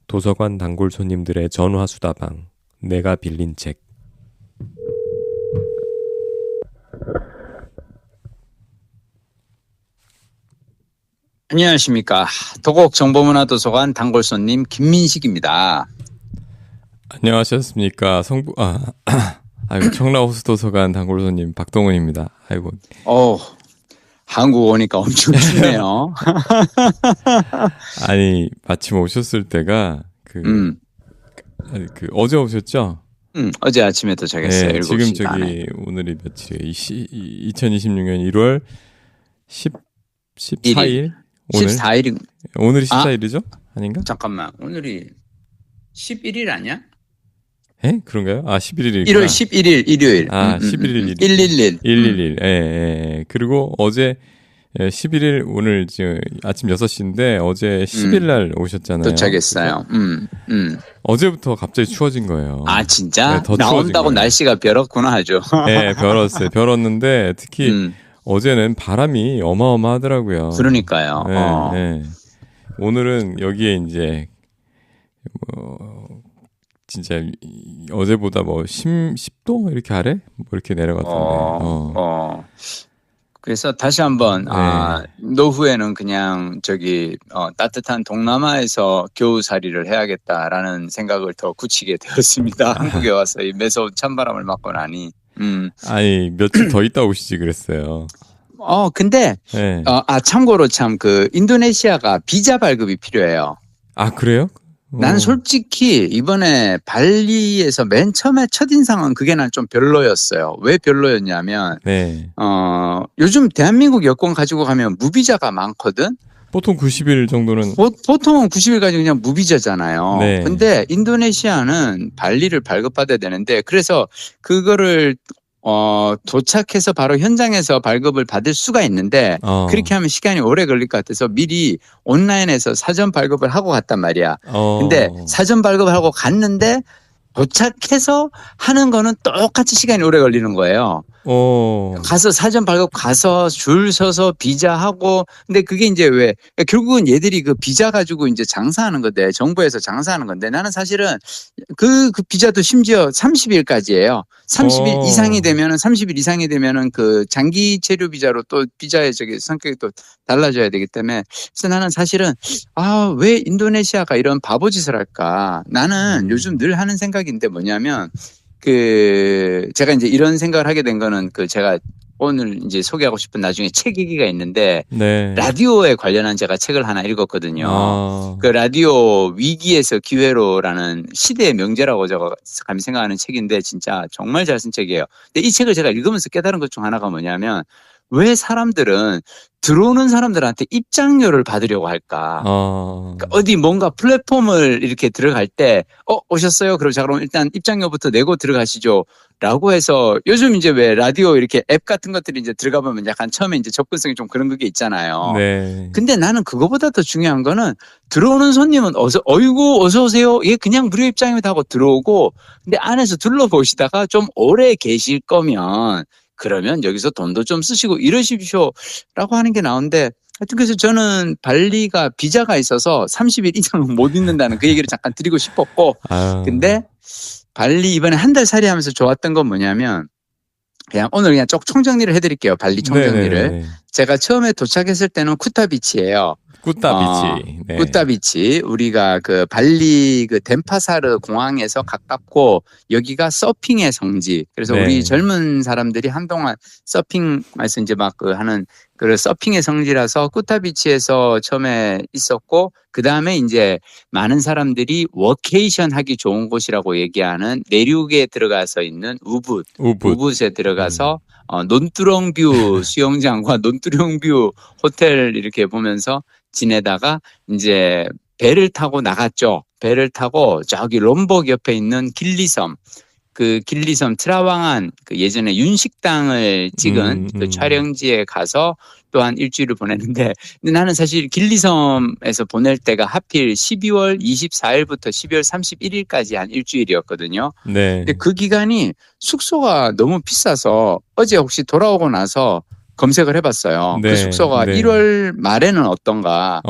도서관 단골 손님들의 전화수다방. 내가 빌린 책. 안녕하십니까. 도곡정보문화도서관 단골 손님 김민식입니다. 안녕하셨습니까. 아이고, 청라호수도서관 단골 손님 박동훈입니다. 아이고. 한국 오니까 엄청 춥네요. 아니, 마침 오셨을 때가 어제 오셨죠? 어제 아침에 도착했어요. 네, 7시 지금 반에. 오늘이 며칠이에요? 2026년 1월 14일? 오늘? 14일. 오늘이 14일이죠? 아닌가? 잠깐만. 오늘이 11일 아니야? 에? 그런가요? 11일이구나. 1월 11일 일요일. 11일 111. 111. 예. 그리고 어제 11일 오늘 지금 아침 6시인데 어제 10일 날 오셨잖아요. 도착했어요. 어제부터 갑자기 추워진 거예요. 아, 진짜? 네, 더 나온다고 추워진 거예요. 날씨가 벼렀구나 하죠. 네, 별었어요. 별었는데 특히 어제는 바람이 어마어마하더라고요. 그러니까요. 네. 오늘은 여기에 이제 진짜 어제보다 10도 이렇게 아래 이렇게 내려갔던데. 그래서 다시 한번 네. 노후에는 그냥 따뜻한 동남아에서 겨우살이를 해야겠다라는 생각을 더 굳히게 되었습니다. 한국에 와서 이 매서운 찬바람을 맞고 나니. 아니 며칠 더 있다 오시지 그랬어요. 근데 네. 참고로 인도네시아가 비자 발급이 필요해요. 아, 그래요? 난 솔직히 이번에 발리에서 맨 처음에 첫인상은 그게 난 좀 별로였어요. 왜 별로였냐면, 네. 요즘 대한민국 여권 가지고 가면 무비자가 많거든? 보통 90일 정도는. 보통은 90일까지 그냥 무비자잖아요. 네. 근데 인도네시아는 발리를 발급받아야 되는데, 그래서 그거를 도착해서 바로 현장에서 발급을 받을 수가 있는데 그렇게 하면 시간이 오래 걸릴 것 같아서 미리 온라인에서 사전 발급을 하고 갔단 말이야. 근데 사전 발급을 하고 갔는데 도착해서 하는 거는 똑같이 시간이 오래 걸리는 거예요. 가서 사전 발급 가서 줄 서서 비자하고 근데 그게 이제 왜 결국은 얘들이 그 비자 가지고 이제 장사하는 건데 정부에서 장사하는 건데 나는 사실은 그 비자도 심지어 30일까지예요. 30일 이상이 되면은 30일 이상이 되면은 그 장기 체류 비자로 또 비자의 성격이 또 달라져야 되기 때문에 그래서 나는 사실은 왜 인도네시아가 이런 바보짓을 할까? 나는 요즘 늘 하는 생각인데 뭐냐면 제가 이제 이런 생각을 하게 된 거는 제가 오늘 이제 소개하고 싶은 나중에 책 얘기가 있는데 네. 라디오에 관련한 제가 책을 하나 읽었거든요. 그 라디오 위기에서 기회로라는 시대의 명제라고 제가 감히 생각하는 책인데 진짜 정말 잘 쓴 책이에요. 근데 이 책을 제가 읽으면서 깨달은 것 중 하나가 뭐냐면 왜 사람들은 들어오는 사람들한테 입장료를 받으려고 할까? 그러니까 어디 뭔가 플랫폼을 이렇게 들어갈 때, 오셨어요? 그럼 자, 그럼 일단 입장료부터 내고 들어가시죠. 라고 해서 요즘 이제 왜 라디오 이렇게 앱 같은 것들이 이제 들어가 보면 약간 처음에 이제 접근성이 좀 그런 게 있잖아요. 네. 근데 나는 그거보다 더 중요한 거는 들어오는 손님은 어이구, 어서오세요. 이게 그냥 무료 입장이다 하고 들어오고, 근데 안에서 둘러보시다가 좀 오래 계실 거면 그러면 여기서 돈도 좀 쓰시고 이러십시오 라고 하는 게 나오는데 하여튼 그래서 저는 발리가 비자가 있어서 30일 이상은 못 있는다는 그 얘기를 잠깐 드리고 싶었고 근데 발리 이번에 한 달 살이 하면서 좋았던 건 뭐냐면 오늘 그냥 쭉 총정리를 해드릴게요. 발리 총정리를. 네네네. 제가 처음에 도착했을 때는 쿠타비치예요. 꾸따비치. 네. 꾸따비치. 우리가 발리 덴파사르 공항에서 가깝고 여기가 서핑의 성지. 그래서 네. 우리 젊은 사람들이 한동안 서핑에서 이제 하는 서핑의 성지라서 꾸따비치에서 처음에 있었고 그다음에 이제 많은 사람들이 워케이션 하기 좋은 곳이라고 얘기하는 내륙에 들어가서 있는 우붓에 들어가서 논두렁뷰 수영장과 논두렁뷰 호텔 이렇게 보면서 지내다가 이제 배를 타고 나갔죠. 배를 타고 저기 롬복 옆에 있는 길리섬 길리섬 트라왕안 예전에 윤식당을 찍은 그 촬영지에 가서 또한 일주일을 보냈는데 근데 나는 사실 길리섬에서 보낼 때가 하필 12월 24일부터 12월 31일까지 한 일주일이었거든요. 네. 근데 그 기간이 숙소가 너무 비싸서 어제 혹시 돌아오고 나서 검색을 해봤어요. 네, 그 숙소가 네. 1월 말에는 어떤가.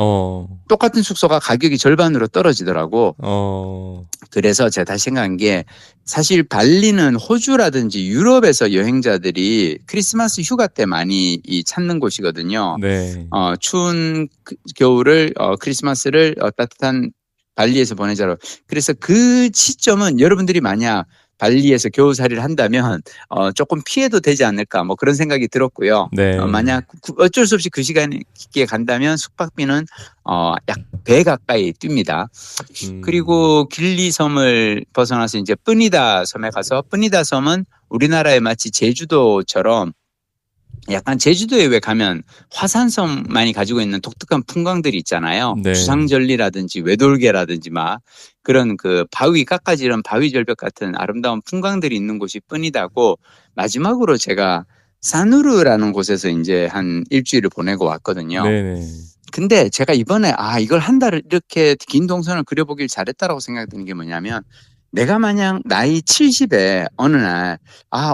똑같은 숙소가 가격이 절반으로 떨어지더라고. 그래서 제가 다시 생각한 게 사실 발리는 호주라든지 유럽에서 여행자들이 크리스마스 휴가 때 많이 찾는 곳이거든요. 네. 추운 겨울을 크리스마스를 따뜻한 발리에서 보내자로. 그래서 그 시점은 여러분들이 만약 발리에서 겨우살이를 한다면 조금 피해도 되지 않을까 뭐 그런 생각이 들었고요. 네. 만약 어쩔 수 없이 그 시간에 간다면 숙박비는 약 배 가까이 뜁니다. 그리고 길리 섬을 벗어나서 이제 뿌니다 섬에 가서 뿌니다 섬은 우리나라에 마치 제주도처럼 약간 제주도에 왜 가면 화산섬 많이 가지고 있는 독특한 풍광들이 있잖아요. 네. 주상절리라든지 외돌개라든지 막 그런 그 바위 깎아지른 바위 절벽 같은 아름다운 풍광들이 있는 곳이 뿌니다고 마지막으로 제가 사누르라는 곳에서 이제 한 일주일을 보내고 왔거든요. 네네. 근데 제가 이번에 이걸 한 달을 이렇게 긴 동선을 그려보길 잘했다라고 생각이 드는 게 뭐냐면 내가 만약 나이 70에 어느 날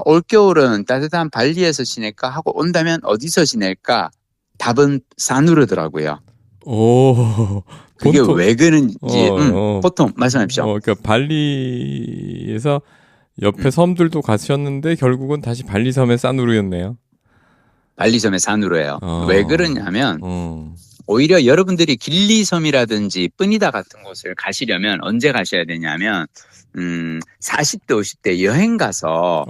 올겨울은 따뜻한 발리에서 지낼까 하고 온다면 어디서 지낼까? 답은 사누르더라고요. 그게 보통, 왜 그런지 보통 말씀하십시오. 그러니까 발리에서 옆에 섬들도 가셨는데 결국은 다시 발리 섬의 사누르였네요. 발리 섬의 사누르예요. 왜 그러냐면 오히려 여러분들이 길리 섬이라든지 뿌니다 같은 곳을 가시려면 언제 가셔야 되냐면 40대 50대 여행 가서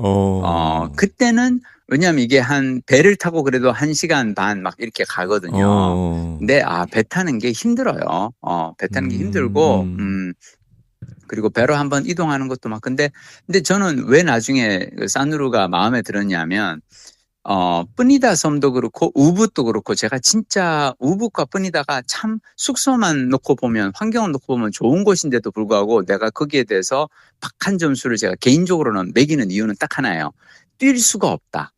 그때는 왜냐하면 이게 한 배를 타고 그래도 1시간 반 막 이렇게 가거든요. 근데 배 타는 게 힘들어요. 배 타는 게 힘들고 그리고 배로 한번 이동하는 것도 막 근데 저는 왜 나중에 사누르가 마음에 들었냐면 뿌니다 섬도 그렇고 우붓도 그렇고 제가 진짜 우붓과 뿌니다가 참 숙소만 놓고 보면 환경을 놓고 보면 좋은 곳인데도 불구하고 내가 거기에 대해서 박한 점수를 제가 개인적으로는 매기는 이유는 딱 하나예요. 뛸 수가 없다.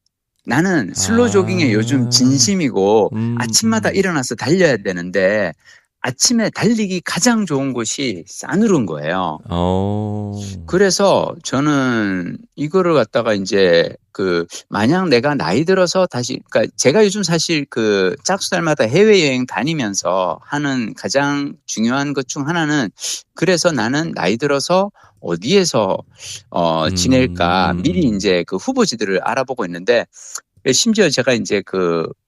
나는 슬로우 조깅에 요즘 진심이고 아침마다 일어나서 달려야 되는데 아침에 달리기 가장 좋은 곳이 사누르인 거예요. 그래서 저는 이거를 갖다가 이제 만약 내가 나이 들어서 다시, 그러니까 제가 요즘 사실 짝수달마다 해외여행 다니면서 하는 가장 중요한 것 중 하나는 그래서 나는 나이 들어서 어디에서 지낼까 미리 이제 후보지들을 알아보고 있는데 심지어 제가 이제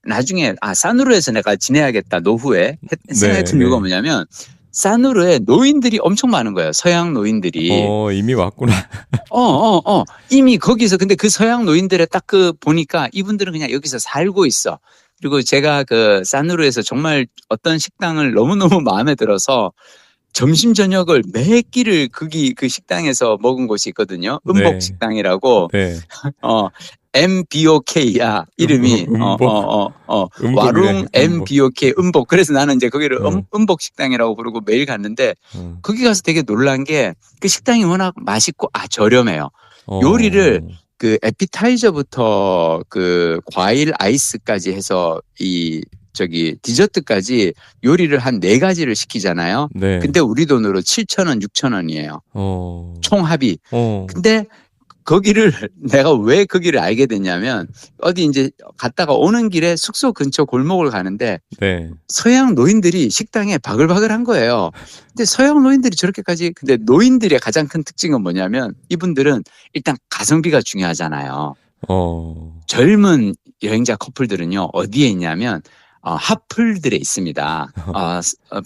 나중에 사누르에서 내가 지내야겠다 노후에 생각했던 이유가 뭐냐면 사누르에 노인들이 엄청 많은 거예요. 서양 노인들이. 이미 왔구나. 이미 거기서 근데 그 서양 노인들의 딱 보니까 이분들은 그냥 여기서 살고 있어. 그리고 제가 사누르에서 정말 어떤 식당을 너무너무 마음에 들어서 점심 저녁을 매 끼를 그 식당에서 먹은 곳이 있거든요. 음복 식당이라고. 네. MBOK야 이름이 와룽 MBOK 음복. 그래서 나는 이제 거기를 음복 식당이라고 부르고 매일 갔는데 거기 가서 되게 놀란 게 그 식당이 워낙 맛있고 저렴해요. 요리를 에피타이저부터 과일 아이스까지 해서 디저트까지 요리를 한 4가지를 시키잖아요. 네. 근데 우리 돈으로 7,000원, 6,000원이에요. 총합이. 근데 내가 왜 거기를 알게 됐냐면 어디 이제 갔다가 오는 길에 숙소 근처 골목을 가는데 네. 서양 노인들이 식당에 바글바글한 거예요. 근데 서양 노인들이 저렇게까지 근데 노인들의 가장 큰 특징은 뭐냐면 이분들은 일단 가성비가 중요하잖아요. 젊은 여행자 커플들은요 어디에 있냐면 핫플들에 있습니다.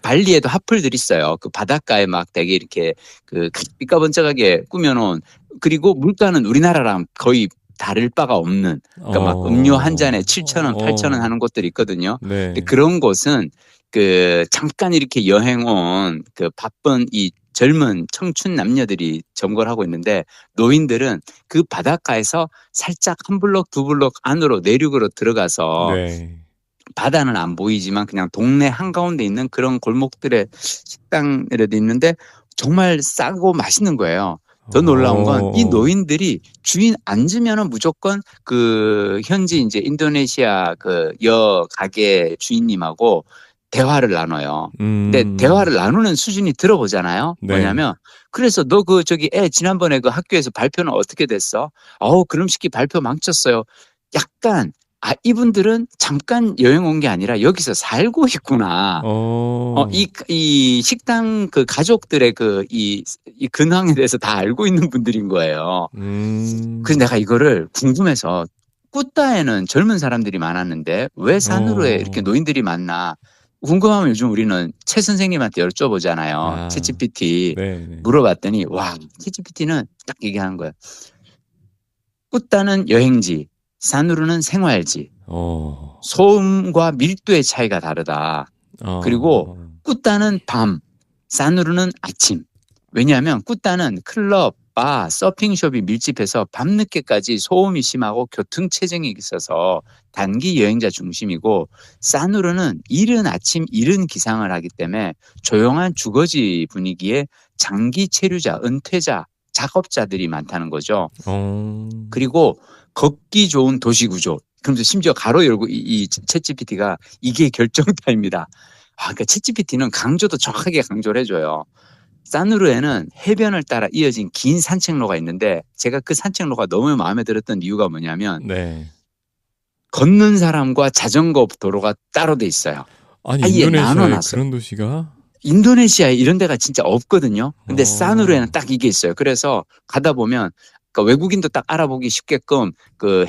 발리에도 핫플들이 있어요. 바닷가에 막 되게 이렇게 삐까번쩍하게 꾸며놓은 그리고 물가는 우리나라랑 거의 다를 바가 없는 그러니까 막 음료 한 잔에 7,000원, 8,000원 하는 곳들이 있거든요. 네. 근데 그런 곳은 잠깐 이렇게 여행 온 바쁜 이 젊은 청춘 남녀들이 점거를 하고 있는데 노인들은 그 바닷가에서 살짝 한 블록 두 블록 안으로 내륙으로 들어가서 네. 바다는 안 보이지만 그냥 동네 한가운데 있는 그런 골목들의 식당이라도 있는데 정말 싸고 맛있는 거예요. 더 놀라운 건 이 노인들이 주인 앉으면은 무조건 현지 이제 인도네시아 여 가게 주인님하고 대화를 나눠요. 근데 대화를 나누는 수준이 들어보잖아요. 네. 뭐냐면 그래서 너 지난번에 학교에서 발표는 어떻게 됐어? 그럼 시키 발표 망쳤어요. 약간 이분들은 잠깐 여행 온 게 아니라 여기서 살고 있구나. 이 식당 그 가족들의 이 근황에 대해서 다 알고 있는 분들인 거예요. 그래서 내가 이거를 궁금해서 꾸따에는 젊은 사람들이 많았는데 왜 산으로에 이렇게 노인들이 많나 궁금하면 요즘 우리는 최 선생님한테 여쭤보잖아요. 챗GPT 물어봤더니 와, 챗GPT는 딱 얘기하는 거예요. 꾸따는 여행지, 산으로는 생활지. 소음과 밀도의 차이가 다르다. 그리고 꾸따는 밤, 산으로는 아침. 왜냐하면 꾸따는 클럽, 바, 서핑숍이 밀집해서 밤늦게까지 소음이 심하고 교통체증이 있어서 단기 여행자 중심이고 산으로는 이른 아침, 이른 기상을 하기 때문에 조용한 주거지 분위기에 장기 체류자, 은퇴자, 작업자들이 많다는 거죠. 그리고 걷기 좋은 도시 구조. 그러면서 심지어 가로 열고 이 챗GPT가 이게 결정타입니다. 그러니까 챗GPT는 강조도 정확하게 강조를 해줘요. 산으루에는 해변을 따라 이어진 긴 산책로가 있는데 제가 그 산책로가 너무 마음에 들었던 이유가 뭐냐면 걷는 사람과 자전거 도로가 따로 돼 있어요. 아니 인도네시아에 그런 도시가? 인도네시아에 이런 데가 진짜 없거든요. 근데 산으루에는 딱 이게 있어요. 그래서 가다 보면 그러니까 외국인도 딱 알아보기 쉽게끔 그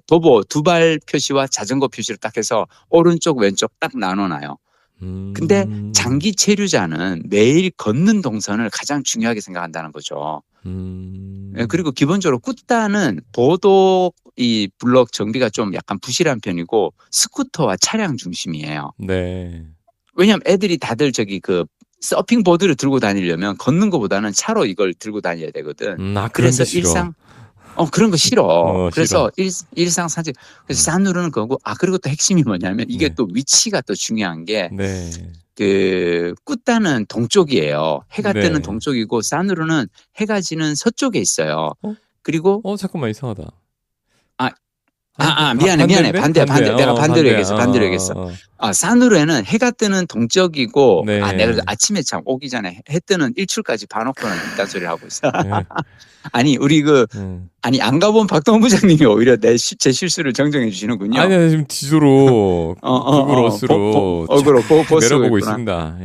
도보 두발 표시와 자전거 표시를 딱 해서 오른쪽 왼쪽 딱 나눠놔요. 근데 장기 체류자는 매일 걷는 동선을 가장 중요하게 생각한다는 거죠. 그리고 기본적으로 꾸따는 보도 이 블록 정비가 좀 약간 부실한 편이고 스쿠터와 차량 중심이에요. 왜냐하면 애들이 다들 그 서핑 보드를 들고 다니려면 걷는 것보다는 차로 이걸 들고 다녀야 되거든. 그래서 일상 그런 거 싫어. 그래서 일상 산책. 그래서 산으로는 그거고 그리고 또 핵심이 뭐냐면 이게 또 위치가 또 중요한 게 그 꾸따는 동쪽이에요. 해가 뜨는 동쪽이고 산으로는 해가 지는 서쪽에 있어요. 그리고 잠깐만 이상하다. 미안해. 반대. 내가 반대로 얘기했어. 산으로에는 해가 뜨는 동쪽이고, 내가 아침에 참 오기 전에 해 뜨는 일출까지 봐놓고는 이딴 소리를 하고 있어. 아니, 우리 안 가본 박동원 부장님이 오히려 제 실수를 정정해 주시는군요. 아니, 지금 지도로, 구글 어스로 내려보고 있습니다.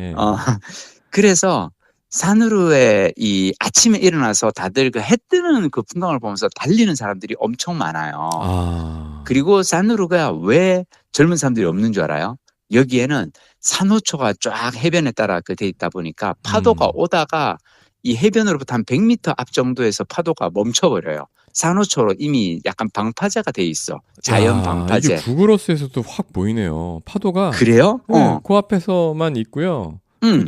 그래서, 산으루에 이 아침에 일어나서 다들 그 해 뜨는 그 풍광을 보면서 달리는 사람들이 엄청 많아요. 그리고 산으루가 왜 젊은 사람들이 없는 줄 알아요? 여기에는 산호초가 쫙 해변에 따라 돼 있다 보니까 파도가 오다가 이 해변으로부터 한 100m 앞 정도에서 파도가 멈춰버려요. 산호초로 이미 약간 방파제가 돼 있어. 자연 방파제. 이게 구글어스에서도 확 보이네요. 파도가. 그래요? 그 앞에서만 있고요. 그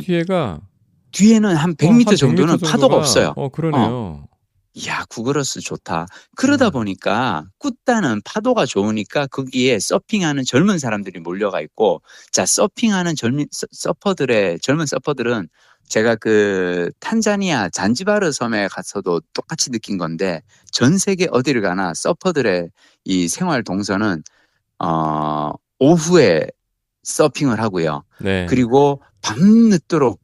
뒤에는 한 100m 정도는 100m 파도가 없어요. 그러네요. 이야, 구글어스 좋다. 그러다 보니까 꾸따는 파도가 좋으니까 거기에 서핑하는 젊은 사람들이 몰려가 있고, 자, 서핑하는 젊은 서퍼들은 제가 그 탄자니아 잔지바르 섬에 가서도 똑같이 느낀 건데 전 세계 어디를 가나 서퍼들의 이 생활 동선은 오후에 서핑을 하고요. 그리고 밤늦도록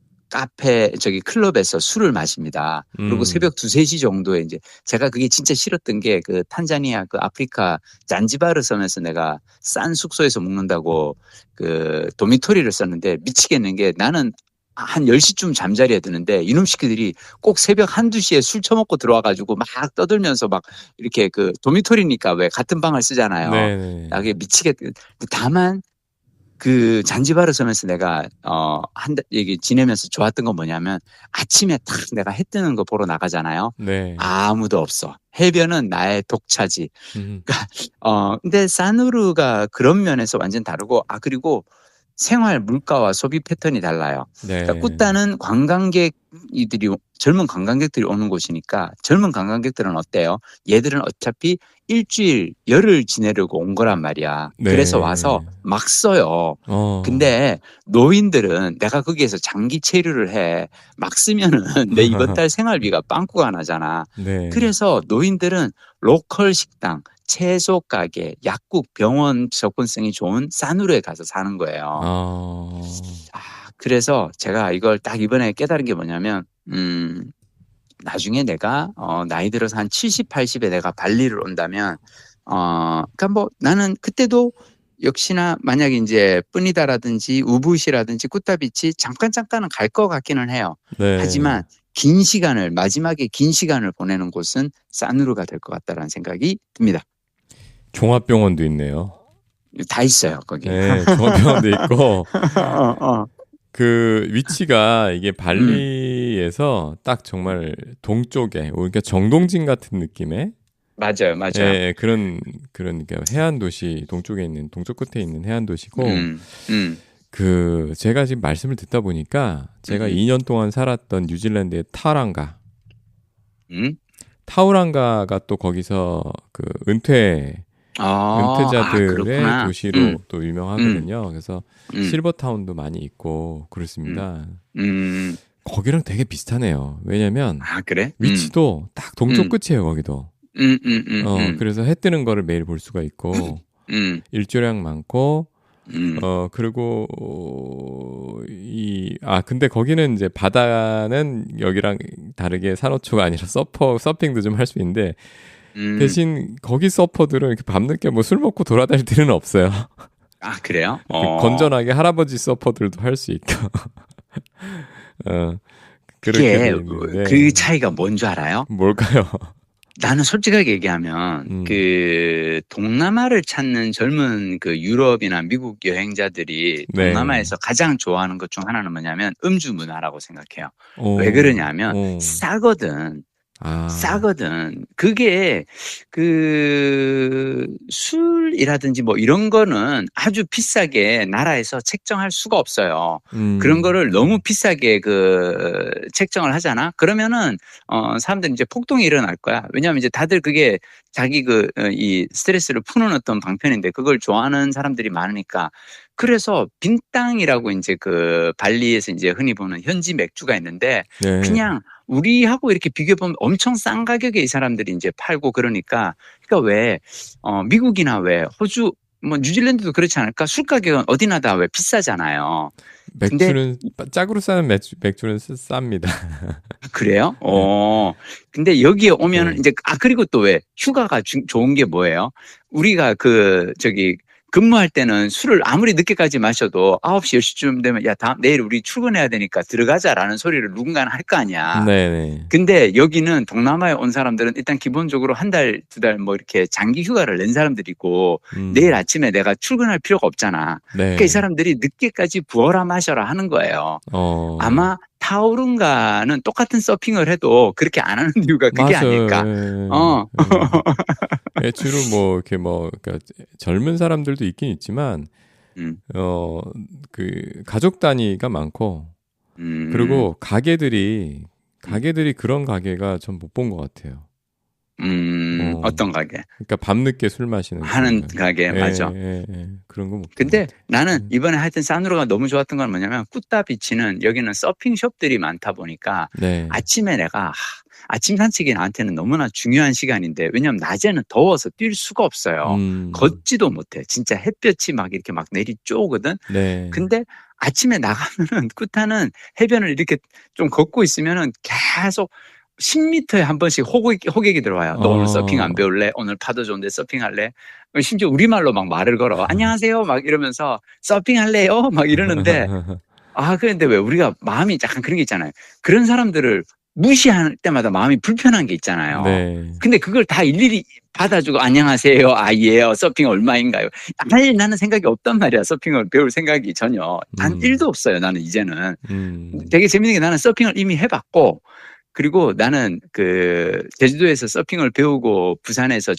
클럽에서 술을 마십니다. 그리고 새벽 2, 3시 정도에 이제 제가 그게 진짜 싫었던 게 그 탄자니아 그 아프리카 잔지바르 섬에서 내가 싼 숙소에서 묵는다고 그 도미토리를 썼는데 미치겠는 게 나는 한 10시쯤 잠자리에 드는데 이놈 새끼들이 꼭 새벽 1, 2시에 술 처먹고 들어와가지고 막 떠들면서 막 이렇게 그 도미토리니까 왜 같은 방을 쓰잖아요. 나게 미치겠. 다만 그 잔지바르 섬에서 내가 얘기 지내면서 좋았던 건 뭐냐면 아침에 딱 내가 해 뜨는 거 보러 나가잖아요. 아무도 없어. 해변은 나의 독차지. 근데 산우르가 그런 면에서 완전 다르고 그리고 생활 물가와 소비 패턴이 달라요. 그러니까 꾸따는 젊은 관광객들이 오는 곳이니까 젊은 관광객들은 어때요? 얘들은 어차피 일주일 열흘 지내려고 온 거란 말이야. 그래서 와서 막 써요. 근데 노인들은 내가 거기에서 장기 체류를 해. 막 쓰면은 내 이번 달 생활비가 빵꾸가 나잖아. 그래서 노인들은 로컬 식당, 채소 가게, 약국, 병원 접근성이 좋은 산으로에 가서 사는 거예요. 그래서 제가 이걸 딱 이번에 깨달은 게 뭐냐면 나중에 내가 나이 들어서 한 70, 80에 내가 발리를 온다면 그러니까 뭐 나는 그때도 역시나 만약에 이제 뿌니다라든지 우붓이라든지 꾸타비치 잠깐은 갈 것 같기는 해요. 네. 하지만 마지막에 긴 시간을 보내는 곳은 산우르가 될 것 같다라는 생각이 듭니다. 종합병원도 있네요. 다 있어요, 거기. 네, 종합병원도 있고. 그 위치가 이게 발리에서 딱 정말 동쪽에, 그러니까 정동진 같은 느낌의. 맞아요. 예, 그러니까 해안 도시 동쪽에 있는 동쪽 끝에 있는 해안 도시고. 그 제가 지금 말씀을 듣다 보니까 제가 2년 동안 살았던 뉴질랜드의 타우랑가가 또 거기서 그 은퇴자들의 도시로 또 유명하거든요. 그래서 실버타운도 많이 있고 그렇습니다. 거기랑 되게 비슷하네요. 왜냐면 그래? 위치도 딱 동쪽 끝이에요, 거기도. 그래서 해 뜨는 거를 매일 볼 수가 있고 일조량 많고 그리고 근데 거기는 이제 바다는 여기랑 다르게 산호초가 아니라 서핑도 좀 할 수 있는데 대신 거기 서퍼들은 이렇게 밤늦게 뭐 술 먹고 돌아다닐 일은 없어요. 그래요? 건전하게 할아버지 서퍼들도 할 수 있고. 그게 그 차이가 뭔 줄 알아요? 뭘까요? 나는 솔직하게 얘기하면 그 동남아를 찾는 젊은 그 유럽이나 미국 여행자들이 동남아에서 가장 좋아하는 것 중 하나는 뭐냐면 음주 문화라고 생각해요. 왜 그러냐면 싸거든. 그게 그 술이라든지 뭐 이런 거는 아주 비싸게 나라에서 책정할 수가 없어요. 그런 거를 너무 비싸게 그 책정을 하잖아. 그러면은 사람들이 이제 폭동이 일어날 거야. 왜냐하면 이제 다들 그게 자기 이 스트레스를 푸는 어떤 방편인데 그걸 좋아하는 사람들이 많으니까. 그래서 빈땅이라고 이제 그 발리에서 이제 흔히 보는 현지 맥주가 있는데 그냥 우리하고 이렇게 비교해보면 엄청 싼 가격에 이 사람들이 이제 팔고 그러니까 왜 미국이나 왜 호주 뭐 뉴질랜드도 그렇지 않을까? 술 가격은 어디나 다 왜 비싸잖아요. 맥주는 짝으로 싸는 맥주는 쌉니다. 그래요? 근데 여기에 오면은 이제 그리고 또 왜 휴가가 좋은 게 뭐예요? 우리가 근무할 때는 술을 아무리 늦게까지 마셔도 9시, 10시쯤 되면 내일 우리 출근해야 되니까 들어가자라는 소리를 누군가는 할 거 아니야. 네네. 근데 여기는 동남아에 온 사람들은 일단 기본적으로 한 달, 2달 뭐 이렇게 장기 휴가를 낸 사람들이고 내일 아침에 내가 출근할 필요가 없잖아. 그러니까 이 사람들이 늦게까지 부어라 마셔라 하는 거예요. 아마 타우룽가는 똑같은 서핑을 해도 그렇게 안 하는 이유가 그게 아닐까. 주로 뭐 이렇게 그러니까 젊은 사람들도 있긴 있지만 그 가족 단위가 많고 그리고 가게들이 그런 가게가 전 못 본 것 같아요. 어떤 가게? 그러니까 밤늦게 술 마시는 하는 가게 맞아. 그런 거 못. 근데 나는 이번에 하여튼 산으로가 너무 좋았던 건 뭐냐면 꾸따비치는 여기는 서핑숍들이 많다 보니까 아침에 내가 아침 산책이 나한테는 너무나 중요한 시간인데 왜냐면 낮에는 더워서 뛸 수가 없어요. 걷지도 못해. 진짜 햇볕이 막 이렇게 막 내리 쪼거든. 근데 아침에 나가면은 꾸타는 해변을 이렇게 좀 걷고 있으면은 계속 10m에 한 번씩 호객이 들어와요. 너 오늘 서핑 안 배울래? 오늘 파도 좋은데 서핑할래? 심지어 우리말로 막 말을 걸어. 안녕하세요. 막 이러면서 서핑할래요? 막 이러는데 그런데 왜 우리가 마음이 약간 그런 게 있잖아요. 그런 사람들을 무시할 때마다 마음이 불편한 게 있잖아요. 근데 그걸 다 일일이 받아주고 안녕하세요. 예. 서핑 얼마인가요? 나는 생각이 없단 말이야. 서핑을 배울 생각이 전혀. 단 1도 없어요. 나는 이제는. 되게 재밌는 게 나는 서핑을 이미 해봤고 그리고 나는 그 제주도에서 서핑을 배우고 부산에서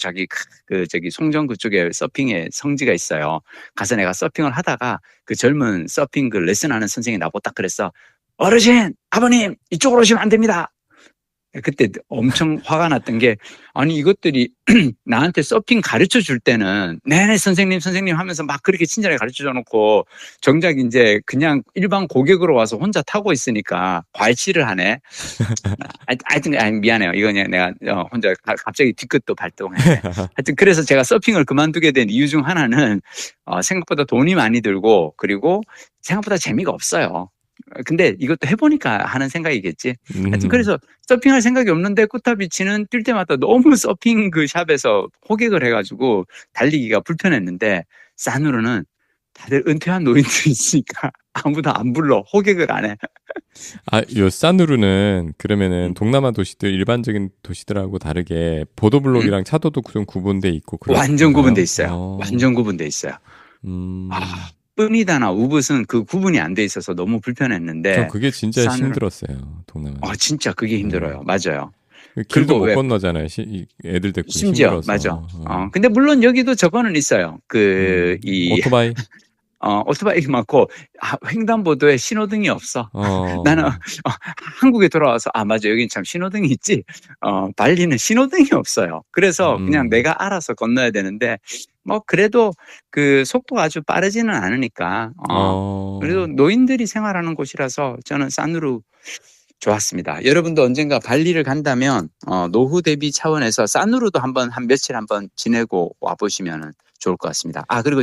송정 그쪽에 서핑의 성지가 있어요. 가서 내가 서핑을 하다가 그 젊은 서핑 그 레슨하는 선생님이 나보고 딱 그랬어. 어르신, 아버님, 이쪽으로 오시면 안 됩니다. 그때 엄청 화가 났던 게 아니 이것들이 나한테 서핑 가르쳐 줄 때는 네네 선생님 하면서 막 그렇게 친절하게 가르쳐 줘 놓고 정작 이제 그냥 일반 고객으로 와서 혼자 타고 있으니까 괄치를 하네. 하여튼 미안해요. 이거 그냥 내가 혼자 갑자기 뒤끝도 발동해. 하여튼 그래서 제가 서핑을 그만두게 된 이유 중 하나는 생각보다 돈이 많이 들고 그리고 생각보다 재미가 없어요. 근데 이것도 해보니까 하는 생각이겠지. 하여튼 그래서 서핑할 생각이 없는데 꾸타비치는 뛸 때마다 너무 서핑 그 샵에서 호객을 해가지고 달리기가 불편했는데 산으로는 다들 은퇴한 노인들이 있으니까 아무도 안 불러. 호객을 안 해. 요 산우르는 그러면은 동남아 도시들 일반적인 도시들하고 다르게 보도블록이랑 차도도 좀 구분돼 있고 완전 구분돼 있어요. 완전 구분돼 있어요. 뚠이다나 우붓은 그 구분이 안 돼 있어서 너무 불편했는데. 전 그게 진짜 힘들었어요. 동남아. 진짜 그게 힘들어요. 맞아요. 길도 못 건너잖아요. 애들 데리고 심지어 힘들어서. 맞아. 근데 물론 여기도 저거는 있어요. 오토바이. 오토바이가 많고 횡단보도에 신호등이 없어. 나는 한국에 돌아와서 맞아 여긴 참 신호등이 있지. 발리는 신호등이 없어요. 그래서 그냥 내가 알아서 건너야 되는데 뭐 그래도 그 속도가 아주 빠르지는 않으니까 그래도 노인들이 생활하는 곳이라서 저는 산우루 좋았습니다. 여러분도 언젠가 발리를 간다면 노후 대비 차원에서 산우루도 한 며칠 한번 지내고 와보시면 좋을 것 같습니다. 그리고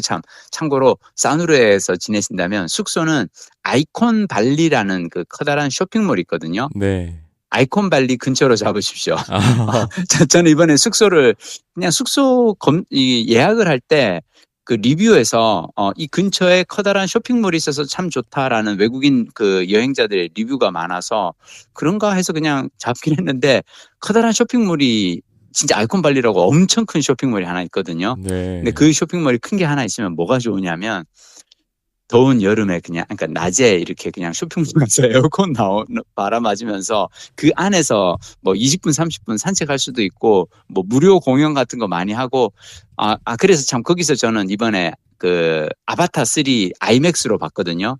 참고로 산우루에서 지내신다면 숙소는 아이콘 발리라는 그 커다란 쇼핑몰이 있거든요. 네. 아이콘 발리 근처로 잡으십시오. 저는 이번에 숙소를 그냥 예약을 할 때 그 리뷰에서 이 근처에 커다란 쇼핑몰이 있어서 참 좋다라는 외국인 그 여행자들의 리뷰가 많아서 그런가 해서 그냥 잡긴 했는데 커다란 쇼핑몰이 진짜 아이콘 발리라고 엄청 큰 쇼핑몰이 하나 있거든요. 네. 근데 그 쇼핑몰이 큰 게 하나 있으면 뭐가 좋으냐면 더운 여름에 그러니까 낮에 이렇게 그냥 쇼핑몰 가서 에어컨 바람 맞으면서 그 안에서 뭐 20분, 30분 산책할 수도 있고 뭐 무료 공연 같은 거 많이 하고 그래서 참 거기서 저는 이번에 그 아바타 3 아이맥스로 봤거든요.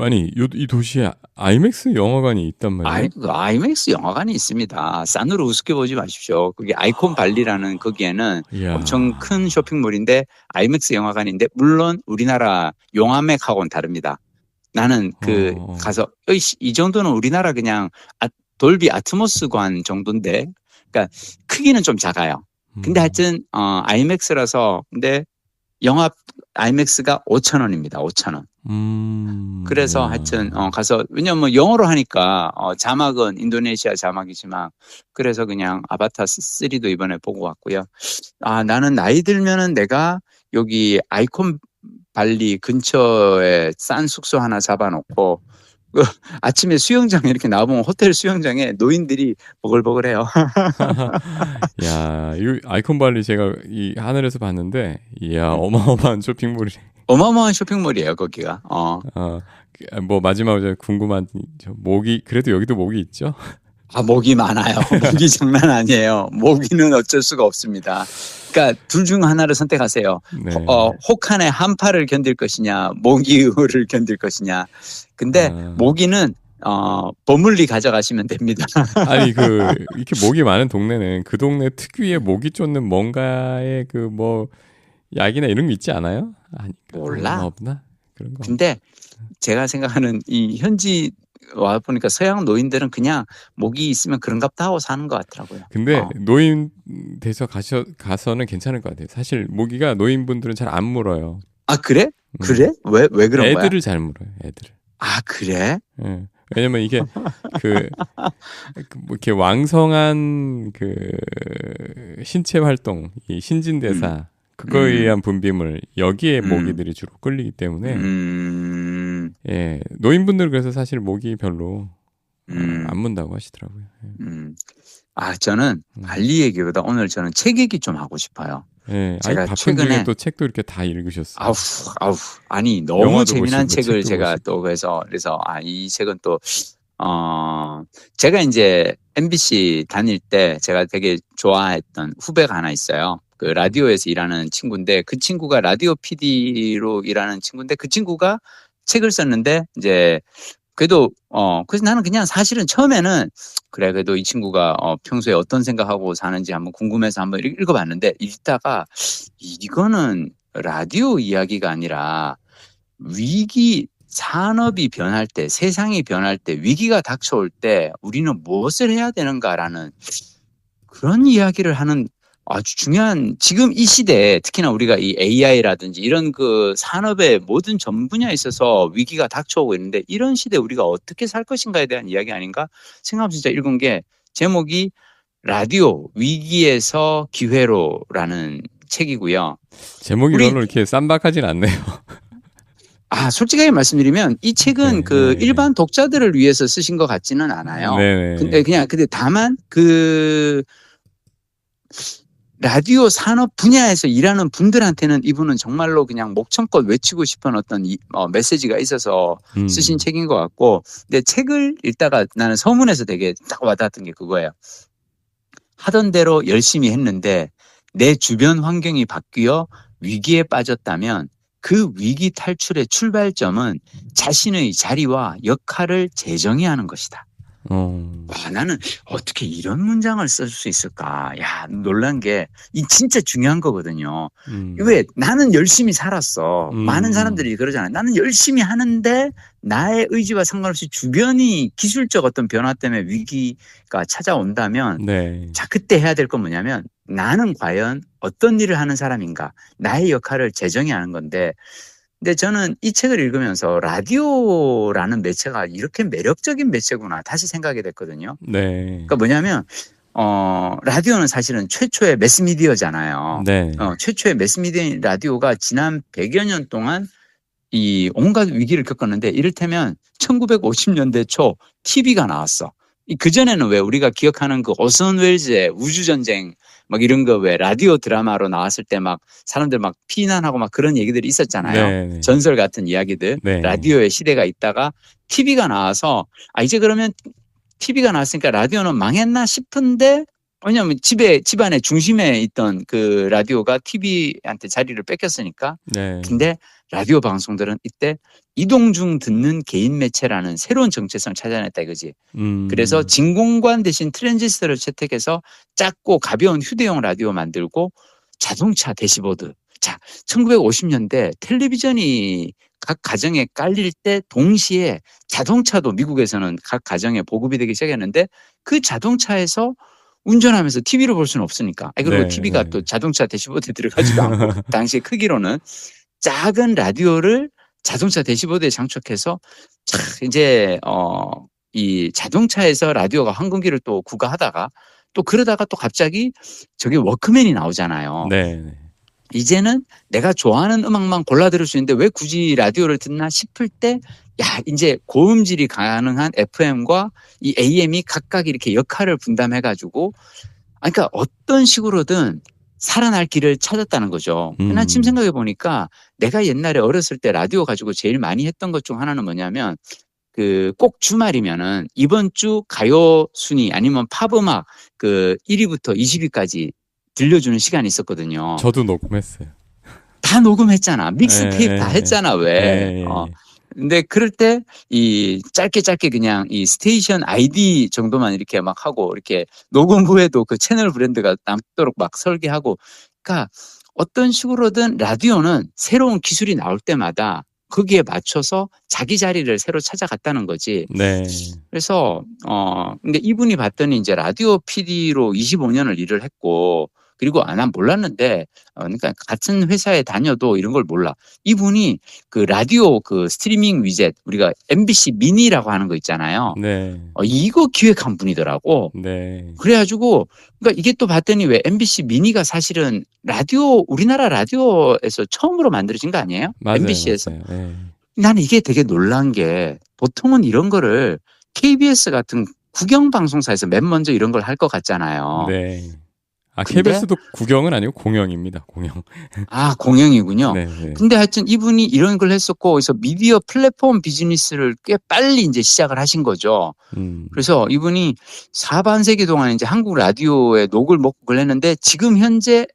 아니 이 도시에 아이맥스 영화관이 있단 말이에요? 아이맥스 영화관이 있습니다. 산으로 우습게 보지 마십시오. 그게 아이콘 발리라는 거기에는 엄청 큰 쇼핑몰인데 아이맥스 영화관인데 물론 우리나라 용화맥하고는 다릅니다. 나는 가서 이 정도는 우리나라 그냥 돌비 아트모스관 정도인데 그러니까 크기는 좀 작아요. 근데 하여튼 아이맥스라서 근데 영화 아이맥스가 5,000원입니다. 5,000원. 그래서 하여튼 가서 왜냐면 영어로 하니까 자막은 인도네시아 자막이지만 그래서 그냥 아바타 3도 이번에 보고 왔고요. 나는 나이 들면은 내가 여기 아이콘 발리 근처에 싼 숙소 하나 잡아놓고 아침에 수영장에 이렇게 나와보면 호텔 수영장에 노인들이 버글버글해요. 야, 이 아이콘 발리 제가 이 하늘에서 봤는데, 이야, 어마어마한 쇼핑몰이네. 어마어마한 쇼핑몰이에요, 거기가. 뭐 마지막으로 궁금한 모기, 그래도 여기도 모기 있죠? 모기 많아요. 모기 장난 아니에요. 모기는 어쩔 수가 없습니다. 그러니까 둘 중 하나를 선택하세요. 네. 혹한의 한파를 견딜 것이냐, 모기를 견딜 것이냐. 근데 모기는 버물리 가져가시면 됩니다. 아니 이렇게 모기 많은 동네는 그 동네 특유의 모기 쫓는 뭔가의 그 뭐 약이나 이런 게 있지 않아요? 몰라. 없나? 그런 거. 근데 제가 생각하는 이 현지 와 보니까 서양 노인들은 그냥 모기 있으면 그런갑다 하고 사는 것 같더라고요. 근데 노인 돼서 가서는 괜찮을 것 같아요. 사실 모기가 노인분들은 잘 안 물어요. 그래? 그래? 왜 그런 거야? 애들을 잘 물어요. 애들을. 그래? 네. 왜냐면 이게 뭐 이렇게 왕성한 신체 활동, 이 신진대사 그거에 의한 분비물 여기에 모기들이 주로 끌리기 때문에 노인분들 그래서 사실 모기 별로 안 문다고 하시더라고요. 저는 발리 얘기보다 오늘 저는 책 얘기 좀 하고 싶어요. 제가 최근에 또 책도 이렇게 다 읽으셨어요. 아니 너무 재미난 책을 제가 또 그래서 이 책은 또 제가 이제 MBC 다닐 때 제가 되게 좋아했던 후배가 하나 있어요. 그 라디오에서 일하는 친구인데 그 친구가 라디오 PD로 일하는 친구인데 그 친구가 책을 썼는데 이제 그래도 그래서 나는 그냥 사실은 처음에는 그래도 이 친구가 평소에 어떤 생각하고 사는지 한번 궁금해서 한번 읽어봤는데 읽다가 이거는 라디오 이야기가 아니라 산업이 변할 때, 세상이 변할 때, 위기가 닥쳐올 때 우리는 무엇을 해야 되는가라는 그런 이야기를 하는 아주 중요한 지금 이 시대에 특히나 우리가 이 AI라든지 이런 그 산업의 모든 전 분야에 있어서 위기가 닥쳐오고 있는데 이런 시대에 우리가 어떻게 살 것인가에 대한 이야기 아닌가 생각하면서 진짜 읽은 게 제목이 라디오 위기에서 기회로라는 책이고요. 제목이 별로 이렇게 쌈박하진 않네요. 솔직하게 말씀드리면 이 책은 그 일반 독자들을 위해서 쓰신 것 같지는 않아요. 근데 다만 그 라디오 산업 분야에서 일하는 분들한테는 이분은 정말로 그냥 목청껏 외치고 싶은 어떤 메시지가 있어서 쓰신 책인 것 같고, 근데 책을 읽다가 나는 서문에서 되게 딱 와닿았던 게 그거예요. 하던 대로 열심히 했는데 내 주변 환경이 바뀌어 위기에 빠졌다면 그 위기 탈출의 출발점은 자신의 자리와 역할을 재정의하는 것이다. 나는 어떻게 이런 문장을 쓸 수 있을까? 야, 놀란 게, 이 진짜 중요한 거거든요. 왜? 나는 열심히 살았어. 많은 사람들이 그러잖아요. 나는 열심히 하는데 나의 의지와 상관없이 주변이 기술적 어떤 변화 때문에 위기가 찾아온다면, 자, 그때 해야 될 건 뭐냐면 나는 과연 어떤 일을 하는 사람인가? 나의 역할을 재정의하는 건데, 근데 저는 이 책을 읽으면서 라디오라는 매체가 이렇게 매력적인 매체구나 다시 생각이 됐거든요. 그러니까 뭐냐면 라디오는 사실은 최초의 매스미디어잖아요. 최초의 매스미디어 라디오가 지난 100여 년 동안 이 온갖 위기를 겪었는데, 이를테면 1950년대 초 TV가 나왔어. 그전에는 왜 우리가 기억하는 그 오선 웰즈의 우주전쟁 막 이런 거 왜 라디오 드라마로 나왔을 때 막 사람들 막 피난하고 막 그런 얘기들이 있었잖아요. 전설 같은 이야기들. 라디오의 시대가 있다가 TV가 나와서 이제 그러면 TV가 나왔으니까 라디오는 망했나 싶은데, 왜냐하면 집안의 중심에 있던 그 라디오가 TV한테 자리를 뺏겼으니까. 근데 라디오 방송들은 이때 이동 중 듣는 개인 매체라는 새로운 정체성을 찾아냈다 이거지. 그래서 진공관 대신 트랜지스터를 채택해서 작고 가벼운 휴대용 라디오 만들고 자동차 대시보드. 자, 1950년대 텔레비전이 각 가정에 깔릴 때 동시에 자동차도 미국에서는 각 가정에 보급이 되기 시작했는데, 그 자동차에서 운전하면서 TV를 볼 수는 없으니까. 그리고 TV가 또 자동차 대시보드에 들어가지도 않고 당시 크기로는 작은 라디오를 자동차 대시보드에 장착해서 이제 이 자동차에서 라디오가 항공기를 또 구가하다가 또 그러다가 또 갑자기 저기 워크맨이 나오잖아요. 이제는 내가 좋아하는 음악만 골라 들을 수 있는데 왜 굳이 라디오를 듣나 싶을 때, 이제 고음질이 가능한 FM과 이 AM이 각각 이렇게 역할을 분담해가지고, 그러니까 어떤 식으로든 살아날 길을 찾았다는 거죠. 난 지금 생각해 보니까 내가 옛날에 어렸을 때 라디오 가지고 제일 많이 했던 것 중 하나는 뭐냐면, 그 꼭 주말이면은 이번 주 가요 순위 아니면 팝 음악 그 1위부터 20위까지 들려주는 시간이 있었거든요. 저도 녹음했어요. 다 녹음했잖아. 믹스테이프 다 했잖아, 왜. 근데 그럴 때 이 짧게 그냥 이 스테이션 아이디 정도만 이렇게 막 하고, 이렇게 녹음 후에도 그 채널 브랜드가 남도록 막 설계하고, 그러니까 어떤 식으로든 라디오는 새로운 기술이 나올 때마다 거기에 맞춰서 자기 자리를 새로 찾아갔다는 거지. 그래서 근데 이분이 봤더니 이제 라디오 PD로 25년을 일을 했고, 그리고 난 몰랐는데, 그러니까 같은 회사에 다녀도 이런 걸 몰라. 이분이 그 라디오 그 스트리밍 위젯, 우리가 MBC 미니라고 하는 거 있잖아요. 이거 기획한 분이더라고. 그래가지고, 그러니까 이게 또 봤더니 왜 MBC 미니가 사실은 라디오, 우리나라 라디오에서 처음으로 만들어진 거 아니에요? MBC에서. 나는 이게 되게 놀란 게, 보통은 이런 거를 KBS 같은 국영방송사에서 맨 먼저 이런 걸 할 것 같잖아요. KBS도 국영은 아니고 공영입니다. 공영. 공영이군요. 근데 하여튼 이분이 이런 걸 했었고, 그래서 미디어 플랫폼 비즈니스를 꽤 빨리 이제 시작을 하신 거죠. 그래서 이분이 사반세기 동안 이제 한국 라디오에 녹을 먹고 그걸 했는데, 지금 현재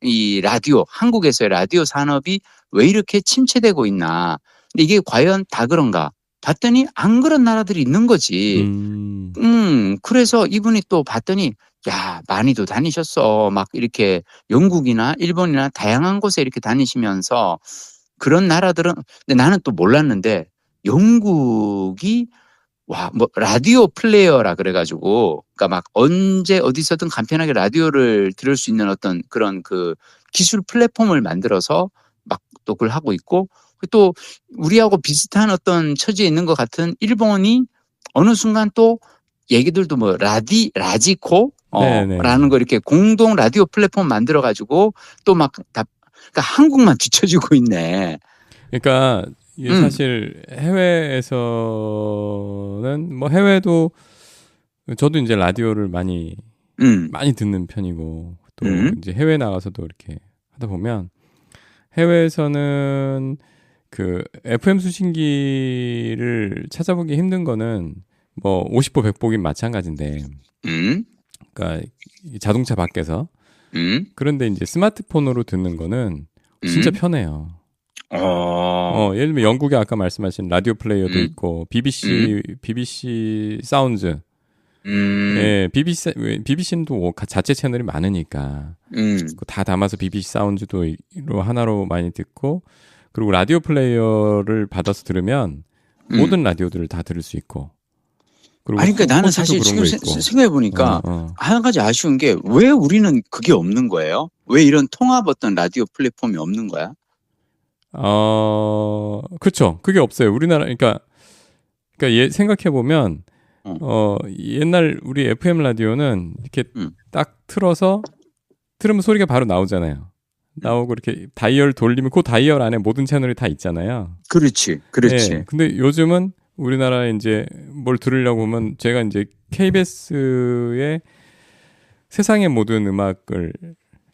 이 라디오, 한국에서의 라디오 산업이 왜 이렇게 침체되고 있나. 근데 이게 과연 다 그런가? 봤더니 안 그런 나라들이 있는 거지. 그래서 이분이 또 봤더니, 많이도 다니셨어. 막 이렇게 영국이나 일본이나 다양한 곳에 이렇게 다니시면서 그런 나라들은, 근데 나는 또 몰랐는데 영국이 와, 뭐 라디오 플레이어라 그래가지고, 그러니까 막 언제 어디서든 간편하게 라디오를 들을 수 있는 어떤 그런 그 기술 플랫폼을 만들어서 막 또 그걸 하고 있고, 또 우리하고 비슷한 어떤 처지에 있는 것 같은 일본이 어느 순간 또 얘기들도 뭐 라지코 라는 거 이렇게 공동 라디오 플랫폼 만들어가지고 또 막 다, 그러니까 한국만 뒤처지고 있네. 그러니까 이게 사실 해외에서는 뭐 해외도 저도 이제 라디오를 많이 듣는 편이고 또 이제 해외 나가서도 이렇게 하다 보면 해외에서는 그 FM 수신기를 찾아보기 힘든 거는 뭐 50보 100보긴 마찬가지인데 그러니까 자동차 밖에서 그런데 이제 스마트폰으로 듣는 거는 진짜 편해요. 예를 들면 영국에 아까 말씀하신 라디오 플레이어도 있고 BBC 사운드 예, BBC는 또 자체 채널이 많으니까 다 담아서 BBC 사운드도 하나로 많이 듣고 그리고 라디오 플레이어를 받아서 들으면 모든 라디오들을 다 들을 수 있고 그리고 아니, 그러니까 나는 사실 지금 생각해보니까 한 가지 아쉬운 게 왜 우리는 그게 없는 거예요? 왜 이런 통합 어떤 라디오 플랫폼이 없는 거야? 그렇죠. 그게 없어요. 우리나라, 그러니까 생각해보면, 옛날 우리 FM 라디오는 이렇게 딱 틀으면 소리가 바로 나오잖아요. 나오고 이렇게 다이얼 돌리면 그 다이얼 안에 모든 채널이 다 있잖아요. 그렇지. 네, 근데 요즘은 우리나라에 이제 뭘 들으려고 하면 제가 이제 KBS의 세상의 모든 음악을